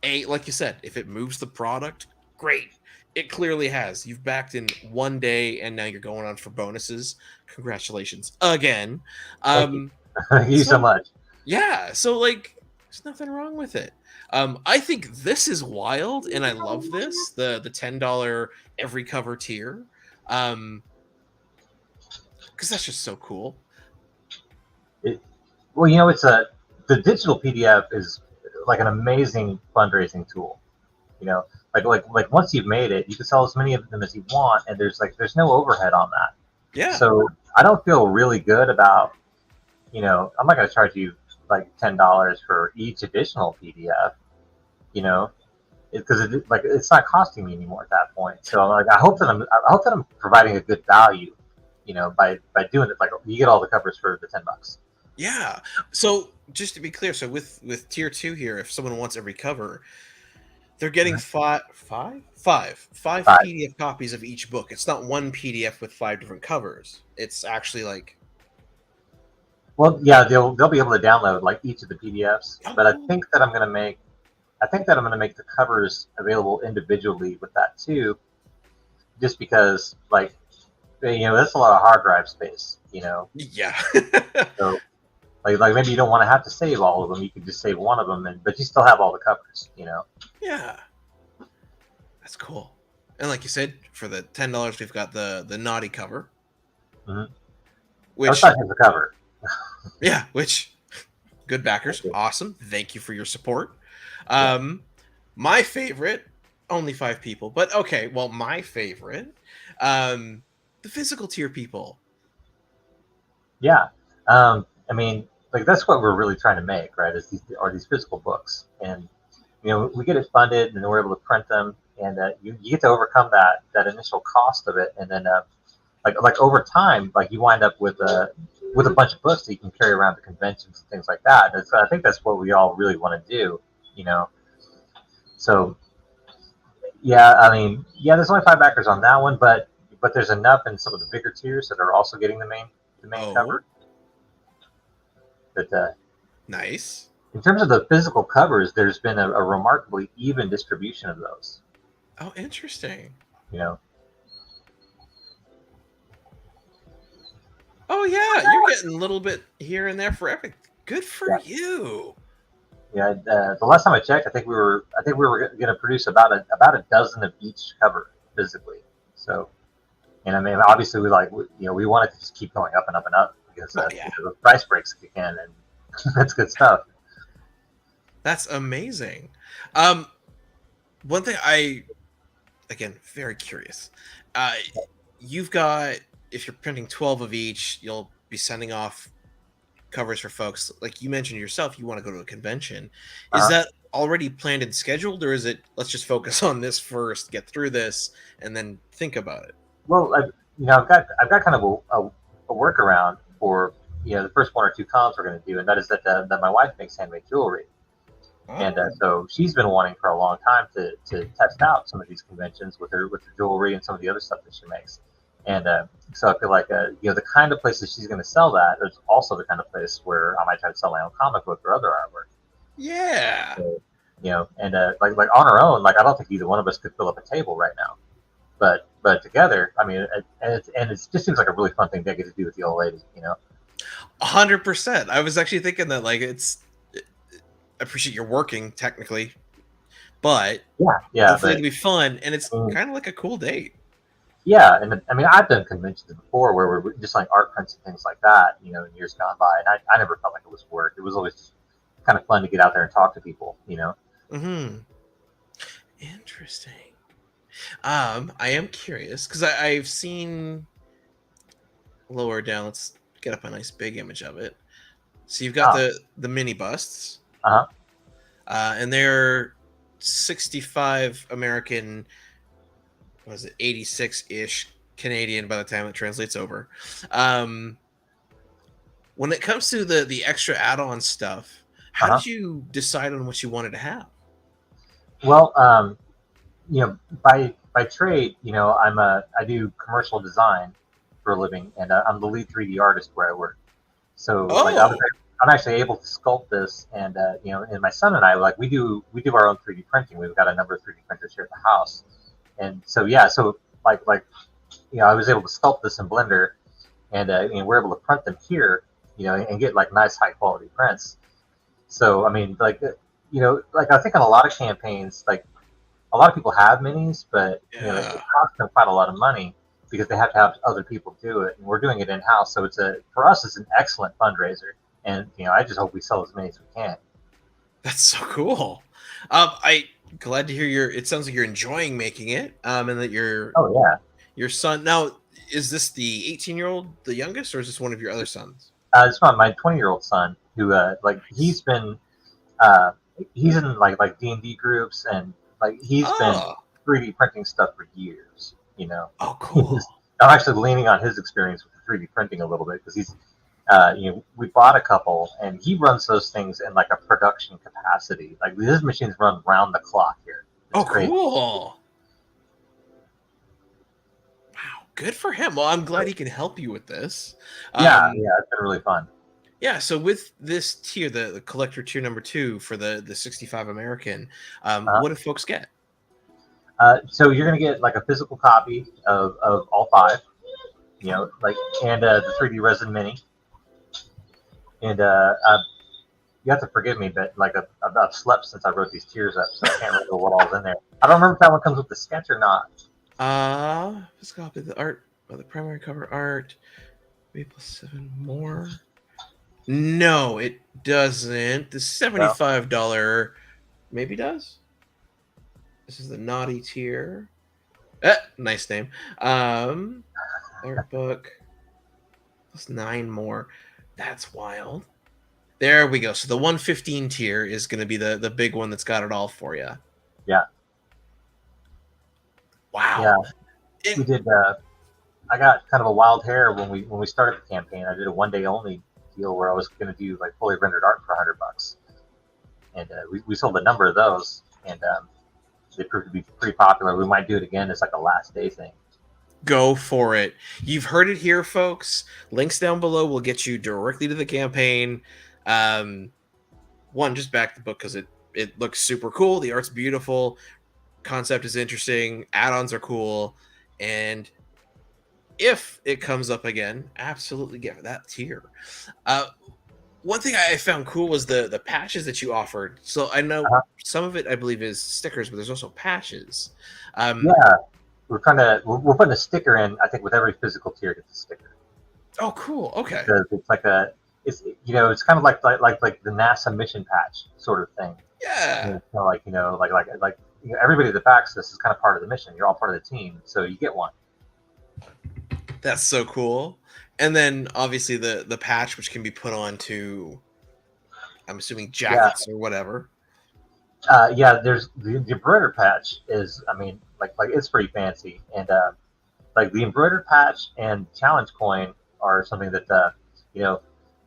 [SPEAKER 2] like you said, if it moves the product, great. It clearly has. You've backed in one day and now you're going on for bonuses. Congratulations again.
[SPEAKER 3] Thank you. Thank you so much.
[SPEAKER 2] Yeah, so like there's nothing wrong with it. I think this is wild and I love this. The $10 every cover tier. Because that's just so cool.
[SPEAKER 3] Well, you know, the digital PDF is like an amazing fundraising tool. You know, like once you've made it, you can sell as many of them as you want, and there's no overhead on that.
[SPEAKER 2] Yeah.
[SPEAKER 3] So I don't feel really good about, you know, I'm not going to charge you like $10 for each additional PDF. You know, because like it's not costing me anymore at that point. So like I hope that I'm providing a good value, by doing it. Like you get all the covers for the $10.
[SPEAKER 2] Yeah. So just to be clear, so with tier 2 here, if someone wants every cover, they're getting
[SPEAKER 3] Mhm.
[SPEAKER 2] five
[SPEAKER 3] Five.
[SPEAKER 2] PDF copies of each book. It's not one PDF with 5 different covers. It's actually like,
[SPEAKER 3] Well, yeah, they'll be able to download like each of the PDFs.
[SPEAKER 2] oh,
[SPEAKER 3] But
[SPEAKER 2] cool.
[SPEAKER 3] I think that I'm gonna make the covers available individually with that too, just because like that's a lot of hard drive space.
[SPEAKER 2] Yeah.
[SPEAKER 3] So like maybe you don't want to have to save all of them. You could just save one of them, but you still have all the covers.
[SPEAKER 2] Yeah. That's cool. And like you said, for the $10, we've got the naughty cover,
[SPEAKER 3] Mm-hmm.
[SPEAKER 2] which,
[SPEAKER 3] Not just the cover.
[SPEAKER 2] yeah, which good backers, awesome. Thank you for your support.
[SPEAKER 3] Yeah.
[SPEAKER 2] My favorite, only 5 people, but okay. Well, my favorite, the physical tier people.
[SPEAKER 3] Yeah. I mean, like that's what we're really trying to make, right? Is these physical books, and we get it funded, and then we're able to print them, and you get to overcome that initial cost of it, and then like over time, like you wind up with a bunch of books that you can carry around to conventions and things like that. And so I think that's what we all really want to do. So yeah, I mean, yeah, there's only 5 backers on that one, but there's enough in some of the bigger tiers that are also getting the main
[SPEAKER 2] Oh,
[SPEAKER 3] cover. But
[SPEAKER 2] nice.
[SPEAKER 3] in terms of the physical covers, there's been a remarkably even distribution of those.
[SPEAKER 2] Oh, interesting.
[SPEAKER 3] You know,
[SPEAKER 2] Oh yeah, you're getting a little bit here and there for everything. Good for
[SPEAKER 3] yeah,
[SPEAKER 2] you.
[SPEAKER 3] yeah. The last time I checked, I think we were going to produce about a dozen of each cover physically. So, and I mean, obviously, we want it to just keep going up and up and up because
[SPEAKER 2] Well, yeah,
[SPEAKER 3] the price breaks kick in, and that's good stuff.
[SPEAKER 2] that's amazing. One thing again, very curious. Uh, you've got, if you're printing 12 of each, you'll be sending off covers for folks. Like you mentioned yourself, you want to go to a convention. Is
[SPEAKER 3] Uh,
[SPEAKER 2] that already planned and scheduled, or is it let's just focus on this first, get through this, and then think about it?
[SPEAKER 3] well, I've got kind of a workaround for the first one or two cons we're going to do, and that is that my wife makes handmade jewelry. And
[SPEAKER 2] Oh,
[SPEAKER 3] so she's been wanting for a long time to test out some of these conventions with her jewelry and some of the other stuff that she makes. And so I feel like the kind of places she's going to sell that is also the kind of place where I might try to sell my own comic book or other artwork.
[SPEAKER 2] yeah.
[SPEAKER 3] So, and like on our own, like I don't think either one of us could fill up a table right now. But together, I mean, and it just seems like a really fun thing to get to do with the old lady.
[SPEAKER 2] 100%. I was actually thinking that, like, I appreciate you're working technically, but
[SPEAKER 3] Yeah,
[SPEAKER 2] hopefully
[SPEAKER 3] but
[SPEAKER 2] it'll be fun, and it's
[SPEAKER 3] mm,
[SPEAKER 2] kind of like a cool date.
[SPEAKER 3] yeah, and I mean, I've done conventions before where we're just like art prints and things like that, in years gone by, and I never felt like it was work. It was always kind of fun to get out there and talk to people.
[SPEAKER 2] Hmm. Interesting. I am curious because I've seen lower down. Let's get up a nice big image of it. So you've got
[SPEAKER 3] Oh,
[SPEAKER 2] the mini busts,
[SPEAKER 3] uh-huh.
[SPEAKER 2] and they're 65 American. What is it? 86 ish Canadian by the time it translates over. Um, when it comes to the extra add-on stuff, how
[SPEAKER 3] Uh-huh.
[SPEAKER 2] did you decide on what you wanted to have?
[SPEAKER 3] Well, by trade, I do commercial design for a living, and I'm the lead 3D artist where I work. So like
[SPEAKER 2] Oh,
[SPEAKER 3] I'm actually able to sculpt this, and and my son and I like we do our own 3D printing. We've got a number of 3D printers here at the house, and so yeah, so like I was able to sculpt this in Blender, and we're able to print them here, and get like nice high quality prints. So I mean, like I think on a lot of campaigns, like a lot of people have minis, but it
[SPEAKER 2] yeah.
[SPEAKER 3] costs them quite a lot of money because they have to have other people do it, and we're doing it in house. So for us, it's an excellent fundraiser, and I just hope we sell as many as we can.
[SPEAKER 2] That's so cool. I glad to hear it sounds like you're enjoying making it. And that
[SPEAKER 3] Oh yeah,
[SPEAKER 2] your son now, is this the 18-year-old, the youngest, or is this one of your other sons?
[SPEAKER 3] it's my 20-year-old son who like
[SPEAKER 2] Nice.
[SPEAKER 3] uh, he's in like D&D groups, and like he's been
[SPEAKER 2] Oh,
[SPEAKER 3] 3D printing stuff for years. You know,
[SPEAKER 2] oh, cool.
[SPEAKER 3] I'm actually leaning on his experience with the 3D printing a little bit because he's, we bought a couple, and he runs those things in like a production capacity. Like his machines run round the clock here. It's
[SPEAKER 2] Oh,
[SPEAKER 3] crazy.
[SPEAKER 2] cool. Wow, good for him. Well, I'm glad he can help you with this.
[SPEAKER 3] Yeah,
[SPEAKER 2] Um,
[SPEAKER 3] yeah, it's been really fun.
[SPEAKER 2] yeah, so with this tier, the collector tier number 2 for the 65 American,
[SPEAKER 3] Uh,
[SPEAKER 2] what do folks get?
[SPEAKER 3] so you're gonna get like a physical copy of all five, like and the 3D resin mini, and you have to forgive me, but like I've slept since I wrote these tiers up, so I can't remember what all's in there. I don't remember if that one comes with the sketch or not.
[SPEAKER 2] Physical copy of the art, the primary cover art, 3+7 more. No, it doesn't. The
[SPEAKER 3] No.
[SPEAKER 2] $75 maybe does. This is the naughty tier. Nice name. Art book plus 9 more. That's wild. There we go. So the 115 tier is going to be the big one that's got it all for you.
[SPEAKER 3] Yeah.
[SPEAKER 2] Wow.
[SPEAKER 3] Yeah. We did. I got kind of a wild hair when we started the campaign. I did a 1 day only deal where I was going to do like fully rendered art for $100, and we sold a number of those, and they proved to be pretty popular. We might do it again as like a last day thing.
[SPEAKER 2] Go for it. You've heard it here, folks. Links down below will get you directly to the campaign. One, just back the book because it looks super cool. The art's beautiful. Concept is interesting. Add-ons are cool. And if it comes up again, absolutely get that tier. One thing I found cool was the patches that you offered. So I know some of it, I believe, is stickers, but there's also patches.
[SPEAKER 3] Yeah, we're putting a sticker in. I think with every physical tier gets a sticker.
[SPEAKER 2] Oh, cool. Okay.
[SPEAKER 3] Because it's like it's kind of like the NASA mission patch sort of thing.
[SPEAKER 2] Yeah.
[SPEAKER 3] It's kind of like everybody that backs this is kind of part of the mission. You're all part of the team, so you get one.
[SPEAKER 2] That's so cool. And then obviously the patch, which can be put on to, I'm assuming, jackets or whatever.
[SPEAKER 3] There's the embroidered patch is, I mean, like it's pretty fancy, and like the embroidered patch and challenge coin are something that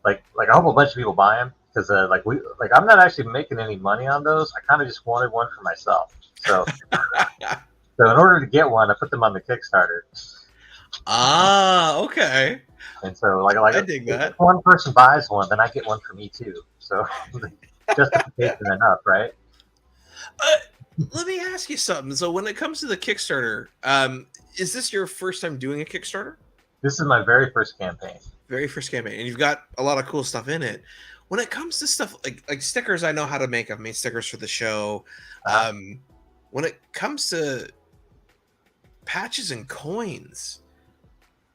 [SPEAKER 3] like I hope a bunch of people buy them because I'm not actually making any money on those. I kind of just wanted one for myself. So so in order to get one, I put them on the Kickstarter.
[SPEAKER 2] Okay.
[SPEAKER 3] And so like
[SPEAKER 2] I dig that.
[SPEAKER 3] If one person buys one, then I get one for me too. So justification enough, right?
[SPEAKER 2] Let me ask you something. So when it comes to the Kickstarter, is this your first time doing a Kickstarter?
[SPEAKER 3] This is my very first campaign.
[SPEAKER 2] Very first campaign, and you've got a lot of cool stuff in it. When it comes to stuff like stickers, I know how to make. I've made stickers for the show. When it comes to patches and coins,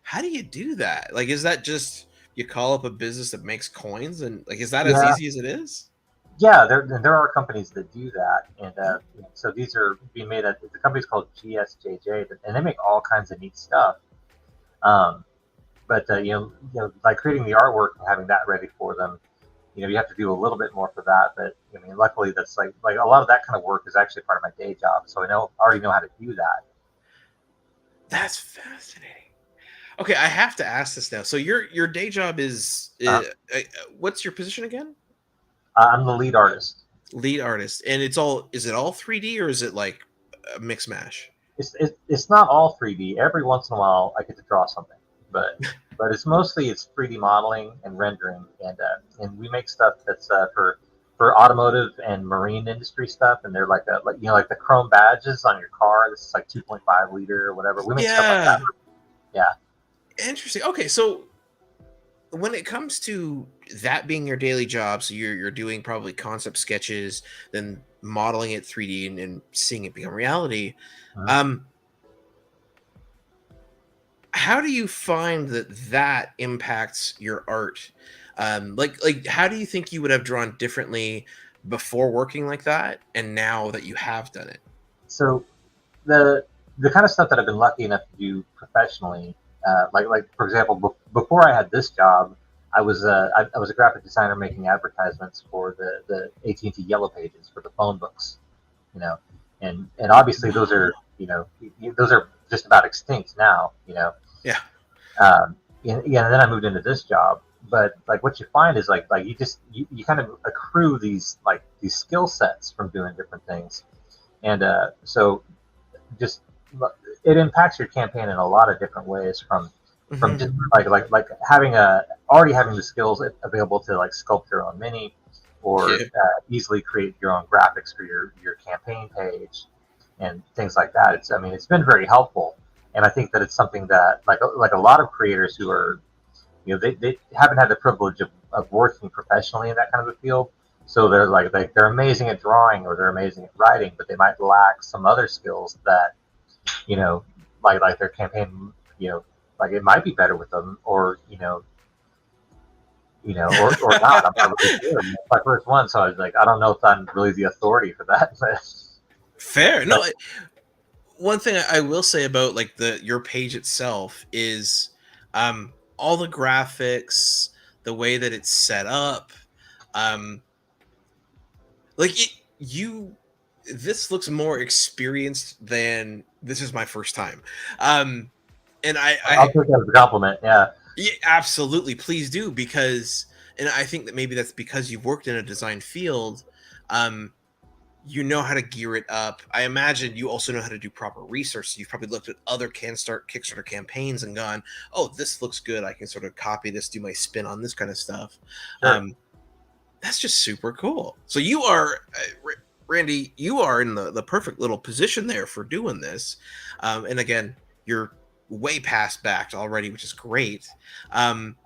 [SPEAKER 2] how do you do that? Like, is that just you call up a business that makes coins, and like, is that as easy as it is?
[SPEAKER 3] Yeah, there are companies that do that, and so these are being made at the company's called GSJJ, and they make all kinds of neat stuff. But by creating the artwork and having that ready for them, you have to do a little bit more for that. But I mean, luckily, that's like a lot of that kind of work is actually part of my day job, so I already know how to do that.
[SPEAKER 2] That's fascinating. Okay, I have to ask this now. So your day job is what's your position again?
[SPEAKER 3] I'm the lead artist.
[SPEAKER 2] Lead artist, and is it all 3D or is it like a mix mash?
[SPEAKER 3] It's not all 3D. Every once in a while, I get to draw something, but it's 3D modeling and rendering, and we make stuff that's for automotive and marine industry stuff, and they're like the chrome badges on your car. This is like 2.5 liter or whatever. We make stuff like that. Yeah.
[SPEAKER 2] Interesting. Okay, so when it comes to that being your daily job, so you're doing probably concept sketches, then modeling it 3D and seeing it become reality. How do you find that impacts your art? Like how do you think you would have drawn differently before working like that, and now that you have done it?
[SPEAKER 3] So the kind of stuff that I've been lucky enough to do professionally, like for example, before I had this job, I was a graphic designer making advertisements for the AT&T Yellow Pages for the phone books, and obviously those are those are just about extinct now.
[SPEAKER 2] Yeah.
[SPEAKER 3] And then I moved into this job. But like what you find is like you kind of accrue these skill sets from doing different things, and so just it impacts your campaign in a lot of different ways from just like having already having the skills available to like sculpt your own mini or
[SPEAKER 2] Yeah.
[SPEAKER 3] easily create your own graphics for your campaign page and things like that. It's been very helpful, and I think that it's something that like a lot of creators who are they haven't had the privilege of working professionally in that kind of a field. So they're amazing at drawing or they're amazing at writing, but they might lack some other skills that you know, like their campaign, like it might be better with them, or not. I'm not really sure. It's my first one, so I was like, I don't know if I'm really the authority for that.
[SPEAKER 2] Fair. No, one thing I will say about like your page itself is all the graphics, the way that it's set up, um like you this looks more experienced than this is my first time. And
[SPEAKER 3] I'll take that as a compliment. Yeah.
[SPEAKER 2] yeah, absolutely, please do, because and I think that maybe that's because you've worked in a design field. um you know how to gear it up. I imagine you also know how to do proper research. So you've probably looked at other Kickstarter campaigns and gone, "Oh, this looks good. I can sort of copy this, do my spin on this kind of stuff."
[SPEAKER 3] Sure.
[SPEAKER 2] That's just super cool. So you are, Randy, you are in the perfect little position there for doing this. And again, you're way past backed already, which is great. Um,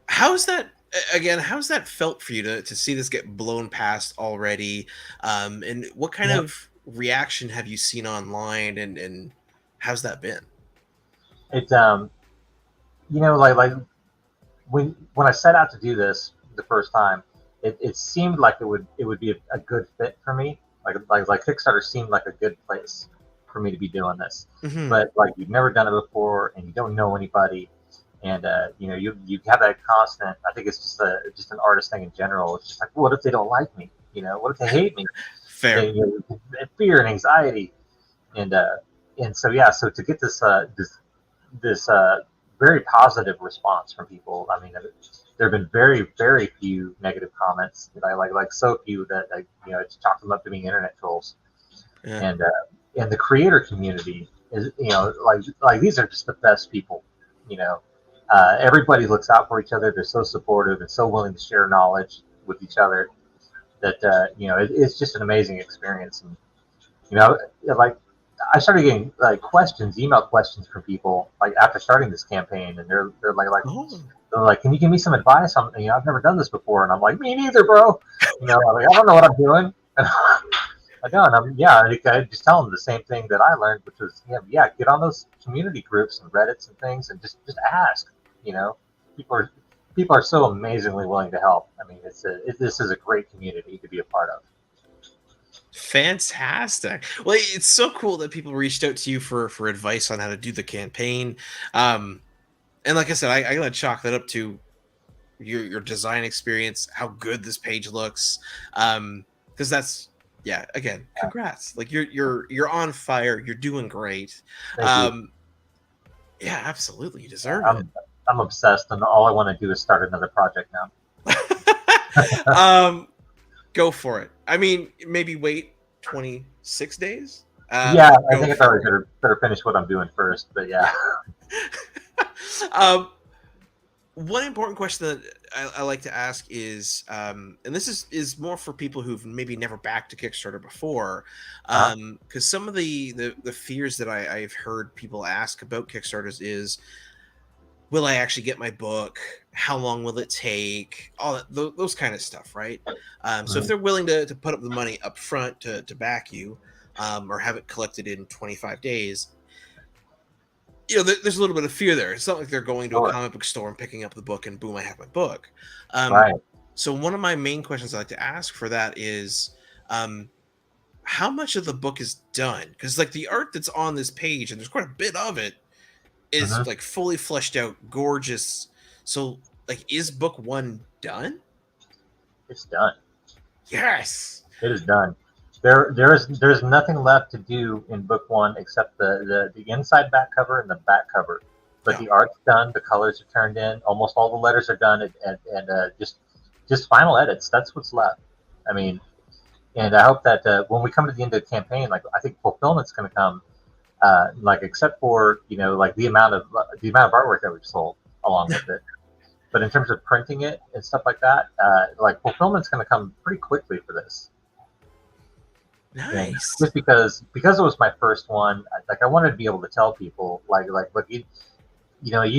[SPEAKER 2] how's that? Again, how's that felt for you to see this get blown past already? And what kind
[SPEAKER 3] Yeah.
[SPEAKER 2] of reaction have you seen online, and how's that been?
[SPEAKER 3] It's like when I set out to do this the first time, it seemed like it would be a good fit for me. Like Kickstarter seemed like a good place for me to be doing this.
[SPEAKER 2] Hmm.
[SPEAKER 3] But like you've never done it before and you don't know anybody, and you have that constant. I think it's just an artist thing in general. It's just like, what if they don't like me? What if they hate me?
[SPEAKER 2] Fair.
[SPEAKER 3] Fear and anxiety, and so yeah. So to get this very positive response from people. I mean, there have been very, very few negative comments. That I like so few that I just chalk them up to being internet trolls.
[SPEAKER 2] Yeah.
[SPEAKER 3] And the creator community is like these are just the best people. You know, everybody looks out for each other. They're so supportive and so willing to share knowledge with each other that it's just an amazing experience. And like I started getting like email questions from people like after starting this campaign, and they're
[SPEAKER 2] Oh.
[SPEAKER 3] they're like, can you give me some advice on I've never done this before, and I'm like, me neither, bro. I'm like, I don't know what I'm doing. I don't. I just tell them the same thing that I learned, which was get on those community groups and Reddits and things, and just ask. You know, people are people are so amazingly willing to help. I mean, this is a great community to be a part of.
[SPEAKER 2] Fantastic. Well, it's so cool that people reached out to you for advice on how to do the campaign. Um, and like I said, I gotta chalk that up to your design experience, how good this page looks. Because that's yeah. Again, congrats. Like you're on fire. You're doing great.
[SPEAKER 3] Thank you.
[SPEAKER 2] Um, yeah, absolutely. You deserve it.
[SPEAKER 3] I'm obsessed, and all I want to do is start another project now.
[SPEAKER 2] um, go for it. I mean, maybe wait 26 days.
[SPEAKER 3] Yeah, I
[SPEAKER 2] Go
[SPEAKER 3] think I
[SPEAKER 2] for
[SPEAKER 3] probably
[SPEAKER 2] it.
[SPEAKER 3] better finish what I'm doing first. But yeah.
[SPEAKER 2] um, one important question that I like to ask is, and this is more for people who've maybe never backed a Kickstarter before,
[SPEAKER 3] Uh-huh.
[SPEAKER 2] because some of the fears that I've heard people ask about Kickstarters is, will I actually get my book? How long will it take? All that, those kind of stuff, right? So if
[SPEAKER 3] Mhm.
[SPEAKER 2] they're willing to put up the money up front to back you, or have it collected in 25 days, there's a little bit of fear there. It's not like they're going to a
[SPEAKER 3] Sure.
[SPEAKER 2] comic book store and picking up the book and boom, I have my book. Um,
[SPEAKER 3] Right.
[SPEAKER 2] so one of my main questions I like to ask for that is, um, how much of the book is done? Because like the art that's on this page, and there's quite a bit of it, is
[SPEAKER 3] Hmm.
[SPEAKER 2] like fully fleshed out, gorgeous. So like, is book one done?
[SPEAKER 3] It's done.
[SPEAKER 2] Yes.
[SPEAKER 3] It is done. There's nothing left to do in book one except the inside back cover and the back cover. But
[SPEAKER 2] Yeah.
[SPEAKER 3] the art's done, the colors are turned in, almost all the letters are done, and just final edits. That's what's left. I mean, and I hope that when we come to the end of the campaign, like I think fulfillment's going to come, like except for like the amount of artwork that we've sold along with it. But in terms of printing it and stuff like that, like fulfillment's going to come pretty quickly for this. And
[SPEAKER 2] Nice.
[SPEAKER 3] just because it was my first one, like I wanted to be able to tell people like look, you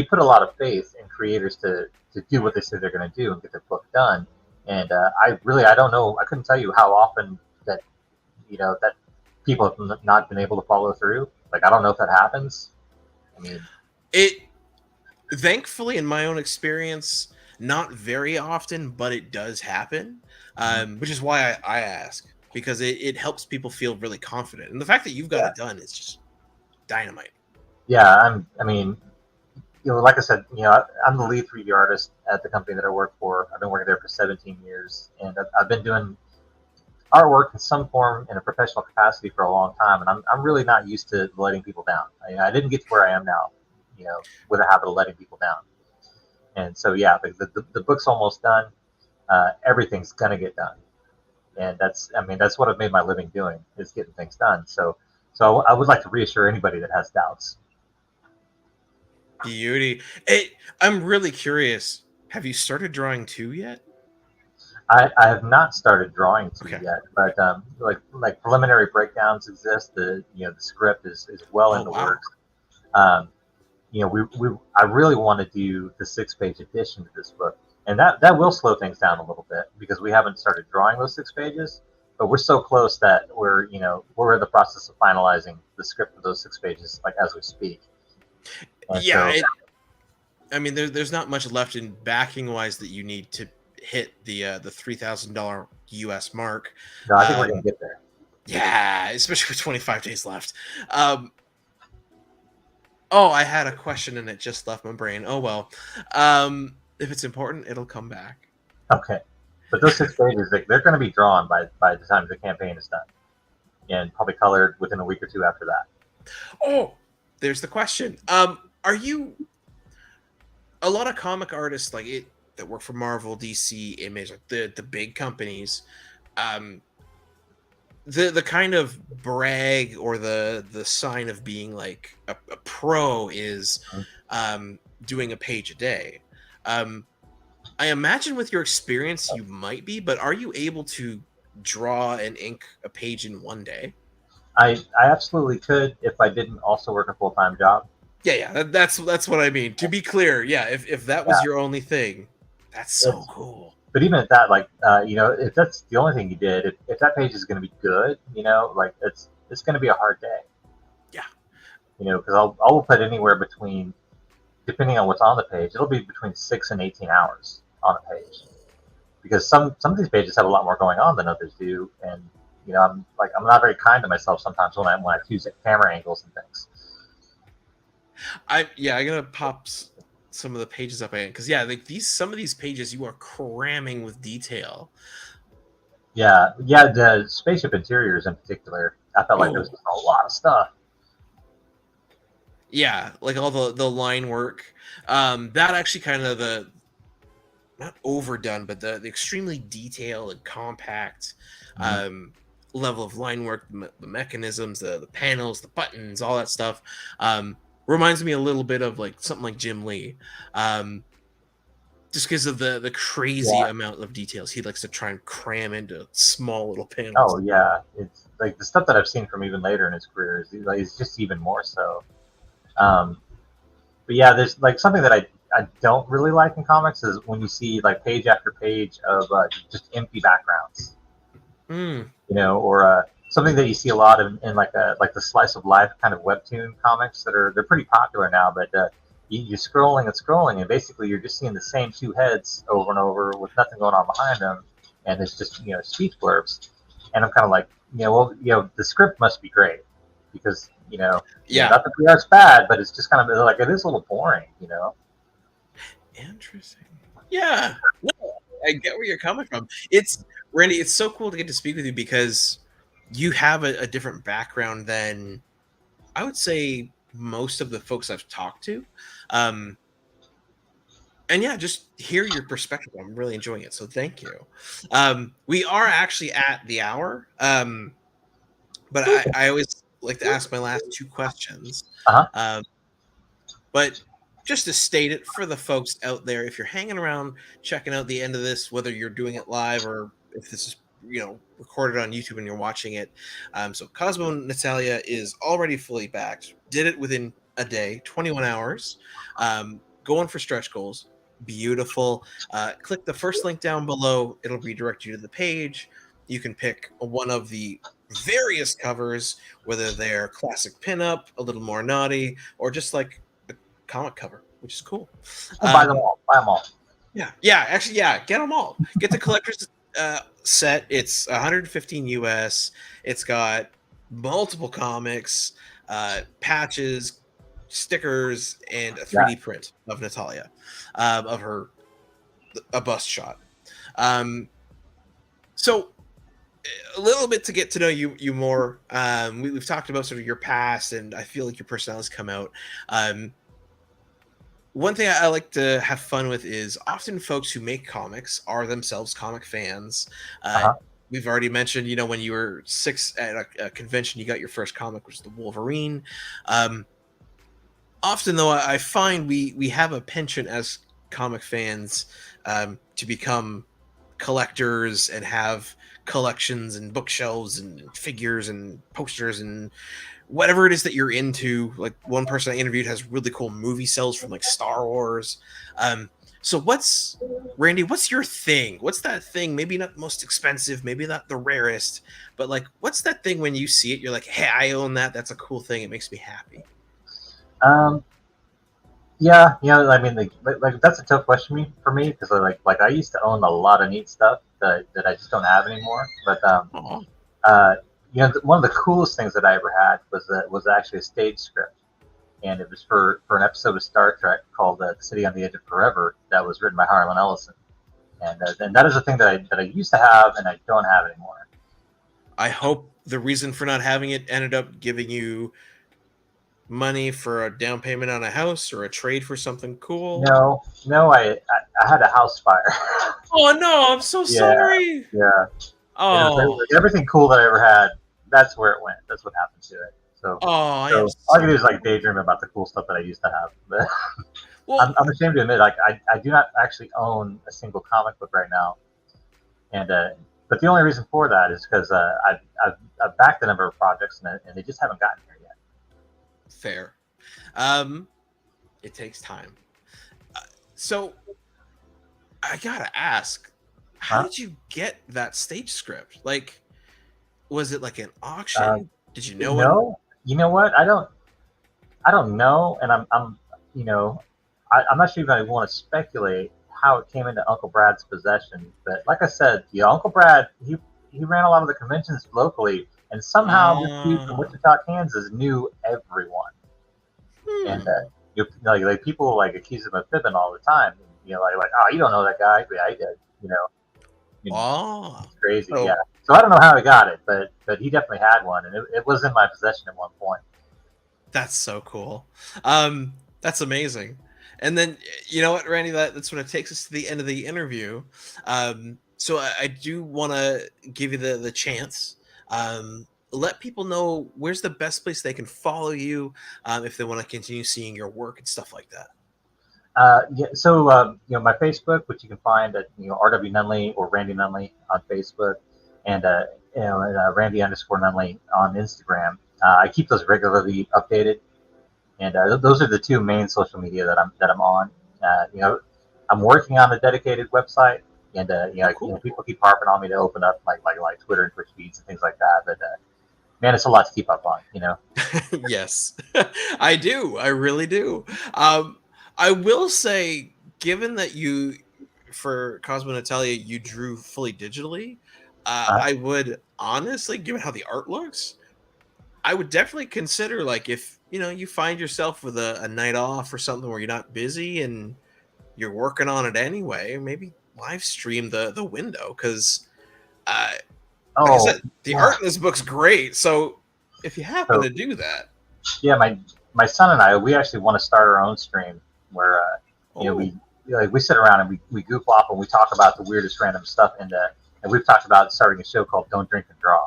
[SPEAKER 3] put a lot of faith in creators to do what they say they're going to do and get their book done. And I don't know, I couldn't tell you how often that that people have not been able to follow through. Like I don't know if that happens. I mean,
[SPEAKER 2] It thankfully, in my own experience, not very often, but it does happen. Which is why I ask, because it helps people feel really confident. And the fact that you've got
[SPEAKER 3] yeah,
[SPEAKER 2] it done is just dynamite.
[SPEAKER 3] yeah. I mean, like I said, I'm the lead 3D artist at the company that I work for. I've been working there for 17 years, and I've been doing artwork in some form in a professional capacity for a long time, and I'm really not used to letting people down. I didn't get to where I am now, with a habit of letting people down. And so, yeah, the book's almost done. Everything's gonna get done, and that's what I've made my living doing, is getting things done. So I would like to reassure anybody that has doubts.
[SPEAKER 2] Beauty. I'm really curious. Have you started drawing two yet?
[SPEAKER 3] I have not started drawing to
[SPEAKER 2] Okay.
[SPEAKER 3] yet, but like preliminary breakdowns exist. The script is well
[SPEAKER 2] Oh
[SPEAKER 3] in the
[SPEAKER 2] wow.
[SPEAKER 3] works. Um, I really want to do the 6-page edition to this book, and that will slow things down a little bit because we haven't started drawing those 6 pages, but we're so close that we're in the process of finalizing the script of those 6 pages, like as we speak. And
[SPEAKER 2] Yeah.
[SPEAKER 3] so,
[SPEAKER 2] I mean, there's not much left in backing wise that you need to hit the $3,000 US mark.
[SPEAKER 3] no, I think we're gonna get there.
[SPEAKER 2] Yeah, especially with 25 days left. Um, oh, I had a question and it just left my brain. Oh well. If it's important, it'll come back.
[SPEAKER 3] Okay, but those 6 pages, they're going to be drawn by the time the campaign is done, and probably colored within a week or two after that.
[SPEAKER 2] Oh, there's the question. Are you a lot of comic artists like it that work for Marvel, DC, Image, like the big companies? Um, the kind of brag or the sign of being like a pro is doing a page a day. Um, I imagine with your experience you might be, but are you able to draw and ink a page in one day?
[SPEAKER 3] I absolutely could if I didn't also work a full-time job.
[SPEAKER 2] Yeah, that's what I mean. To be clear, yeah, if that was
[SPEAKER 3] Yeah,
[SPEAKER 2] your only thing, that's so
[SPEAKER 3] it's,
[SPEAKER 2] cool.
[SPEAKER 3] but even at that, like if that's the only thing you did, if that page is going to be good, like it's going to be a hard day,
[SPEAKER 2] Yeah.
[SPEAKER 3] because I'll put anywhere between, depending on what's on the page, it'll be between 6 and 18 hours on a page, because some of these pages have a lot more going on than others do, and I'm not very kind to myself sometimes when I choose camera angles and things.
[SPEAKER 2] I'm gonna pop some of the pages up again because like some of these pages you are cramming with detail.
[SPEAKER 3] Yeah, the spaceship interiors in particular, I felt like there was
[SPEAKER 2] Oh
[SPEAKER 3] a lot of stuff.
[SPEAKER 2] yeah, like all the line work. That actually kind of the not overdone, but the extremely detailed and compact
[SPEAKER 3] Mhm.
[SPEAKER 2] level of line work, the mechanisms, the panels, the buttons, all that stuff. Reminds me a little bit of like something like Jim Lee. Just because of the crazy
[SPEAKER 3] Yeah.
[SPEAKER 2] amount of details he likes to try and cram into small little panels.
[SPEAKER 3] Oh yeah, it's like the stuff that I've seen from even later in his career is just even more so. Um, but yeah, there's like something that I don't really like in comics is when you see like page after page of just empty backgrounds,
[SPEAKER 2] Mm,
[SPEAKER 3] or something that you see a lot in like the slice of life kind of webtoon comics they're pretty popular now. But you're scrolling and scrolling, and basically you're just seeing the same two heads over and over with nothing going on behind them, and it's just speech blurbs. And I'm kind of like, the script must be great because
[SPEAKER 2] yeah,
[SPEAKER 3] not that the art's bad, but it's just kind of like it is a little boring.
[SPEAKER 2] interesting. Yeah, no, I get where you're coming from. It's Randy. It's so cool to get to speak with you because you have a different background than I would say most of the folks I've talked to. Um, and yeah, just hear your perspective. I'm really enjoying it. So thank you. We are actually at the hour. But I always like to ask my last two questions.
[SPEAKER 3] Uh-huh.
[SPEAKER 2] Um, but just to state it for the folks out there, if you're hanging around checking out the end of this, whether you're doing it live or if this is recorded on YouTube and you're watching it, so Cosmo Natalia is already fully backed. Did it within a day, 21 hours. Going for stretch goals. Beautiful. Click the first link down below. It'll redirect you to the page. You can pick one of the various covers, whether they're classic pinup, a little more naughty, or just like a comic cover, which is cool.
[SPEAKER 3] I'll buy them all. Buy them all.
[SPEAKER 2] Yeah, actually, yeah, get them all. Get the collector's set. It's 115 US. It's got multiple comics, patches, stickers, and a
[SPEAKER 3] Yeah.
[SPEAKER 2] 3D print of Natalia, of her a bust shot. So a little bit to get to know you more. We've talked about sort of your past, and I feel like your personality's come out. One thing I like to have fun with is often folks who make comics are themselves comic fans.
[SPEAKER 3] Uh-huh.
[SPEAKER 2] We've already mentioned, when you were 6 at a convention, you got your first comic, which is the Wolverine. Often, though, I find we have a penchant as comic fans to become collectors and have collections and bookshelves and figures and posters and whatever it is that you're into. Like one person I interviewed has really cool movie cells from like Star Wars. So Randy, what's your thing? What's that thing? Maybe not the most expensive, maybe not the rarest, but like what's that thing when you see it, you're like, hey, I own that. That's a cool thing. It makes me happy.
[SPEAKER 3] Yeah, I mean, like that's a tough question for me because like I used to own a lot of neat stuff that I just don't have anymore. But
[SPEAKER 2] Aw.
[SPEAKER 3] one of the coolest things that I ever had was actually a stage script, and it was for an episode of Star Trek called "The City on the Edge of Forever" that was written by Harlan Ellison, and that is a thing that I used to have and I don't have anymore.
[SPEAKER 2] I hope the reason for not having it ended up giving you money for a down payment on a house or a trade for something cool.
[SPEAKER 3] No, I had a house fire.
[SPEAKER 2] Oh no, I'm so
[SPEAKER 3] Yeah,
[SPEAKER 2] sorry.
[SPEAKER 3] yeah.
[SPEAKER 2] Oh,
[SPEAKER 3] Like everything cool that I ever had, that's where it went. That's what happened to it. So,
[SPEAKER 2] I am
[SPEAKER 3] so all I
[SPEAKER 2] so
[SPEAKER 3] can do is like daydream about the cool stuff that I used to have. But
[SPEAKER 2] well.
[SPEAKER 3] I'm ashamed to admit, like I do not actually own a single comic book right now, and but the only reason for that is because I've backed a number of projects and they just haven't gotten here yet.
[SPEAKER 2] Fair. It takes time. So I gotta ask, how
[SPEAKER 3] Huh?
[SPEAKER 2] did you get that stage script? Like, was it like an
[SPEAKER 3] Uh,
[SPEAKER 2] auction? Did you know it?
[SPEAKER 3] no, you know what? I don't know, and I'm you know I'm not sure if I want to speculate how it came into Uncle Brad's possession. But like I said, Uncle Brad he ran a lot of the conventions locally, and somehow this dude from
[SPEAKER 2] Ah,
[SPEAKER 3] Wichita, Kansas, knew everyone. And
[SPEAKER 2] hmm.
[SPEAKER 3] like people like accuse him of fibbing all the time. Like oh, you don't know that guy? Yeah, I did. And
[SPEAKER 2] Oh,
[SPEAKER 3] it's crazy. Yeah.
[SPEAKER 2] so
[SPEAKER 3] So I don't know how he got it, but he definitely had one, and it was in my possession at one point.
[SPEAKER 2] that's so cool. That's amazing. And then you know what, Randy, that's when it takes us to the end of the interview. So I do want to give you the chance. Let people know where's the best place they can follow you if they want to continue seeing your work and stuff like that.
[SPEAKER 3] Yeah, so my Facebook, which you can find at RW Nunley or Randy Nunley on Facebook, and Randy underscore Nunley on Instagram. I keep those regularly updated, and those are the two main social media that I'm on. I'm working on a dedicated website, and
[SPEAKER 2] Oh, cool.
[SPEAKER 3] people keep harping on me to open up like Twitter and Twitch feeds and things like that. But man, it's a lot to keep up on.
[SPEAKER 2] Yes, I do. I really do. I will say, given that for Cosmo Natalia, you drew fully digitally,
[SPEAKER 3] Uh,
[SPEAKER 2] I would honestly, given how the art looks, I would definitely consider like if you find yourself with a night off or something where you're not busy and you're working on it anyway, maybe live stream the window because Like I
[SPEAKER 3] Oh,
[SPEAKER 2] said, the art in this book's great. So if you happen
[SPEAKER 3] So-
[SPEAKER 2] to do that,
[SPEAKER 3] yeah, my son and I, we actually want to start our own stream where we sit around and we goof off and we talk about the weirdest random stuff, and we've talked about starting a show called Don't Drink and Draw.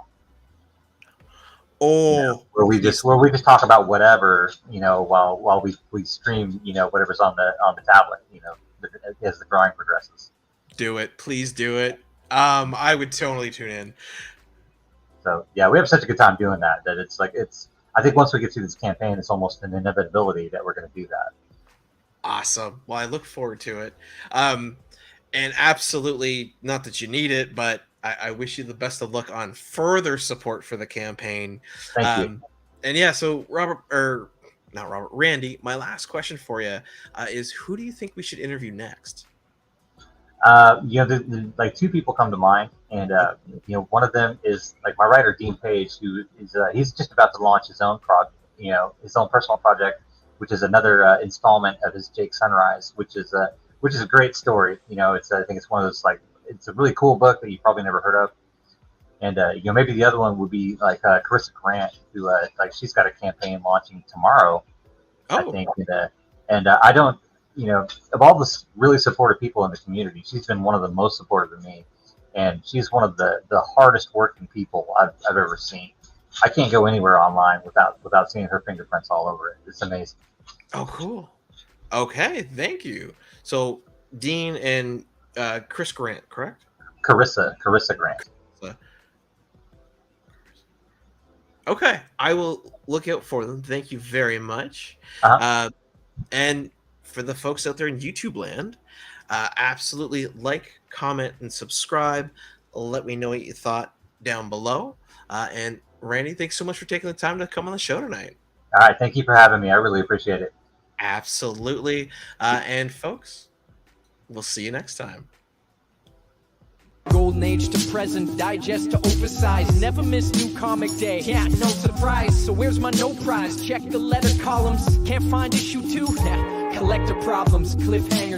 [SPEAKER 3] Where we just talk about whatever, while we stream, whatever's on the tablet, as the drawing progresses.
[SPEAKER 2] do it, please do it. I would totally tune in.
[SPEAKER 3] So yeah, we have such a good time doing that it's like I think once we get through this campaign, it's almost an inevitability that we're going to do that.
[SPEAKER 2] Awesome. Well, I look forward to it. And absolutely, not that you need it, but I wish you the best of luck on further support for the campaign.
[SPEAKER 3] Thank you.
[SPEAKER 2] And yeah, so Randy, my last question for you is, who do you think we should interview next?
[SPEAKER 3] Like two people come to mind, and one of them is like my writer Dean Page, who is he's just about to launch his own project, his own personal project, which is another installment of his Jake Sunrise, which is a great story. I think it's one of those, like, it's a really cool book that you probably never heard of. And maybe the other one would be like Carissa Grant, who like she's got a campaign launching tomorrow, I think. And I don't, of all the really supportive people in the community, she's been one of the most supportive of me, and she's one of the hardest working people I've ever seen. I can't go anywhere online without seeing her fingerprints all over it. It's amazing.
[SPEAKER 2] Oh, cool. Okay, thank you. So Dean and Chris Grant, correct?
[SPEAKER 3] Carissa Grant.
[SPEAKER 2] Okay, I will look out for them. Thank you very much. And for the folks out there in YouTube land, absolutely like, comment, and subscribe. Let me know what you thought down below. And Randy, thanks so much for taking the time to come on the show tonight.
[SPEAKER 3] All right, thank you for having me. I really appreciate it.
[SPEAKER 2] Absolutely. And folks, we'll see you next time.
[SPEAKER 1] Golden age to present, digest to oversize. Never miss new comic day, yeah, no surprise. So where's my no prize? Check the letter columns, can't find issue 2. Collector problems, cliffhanger.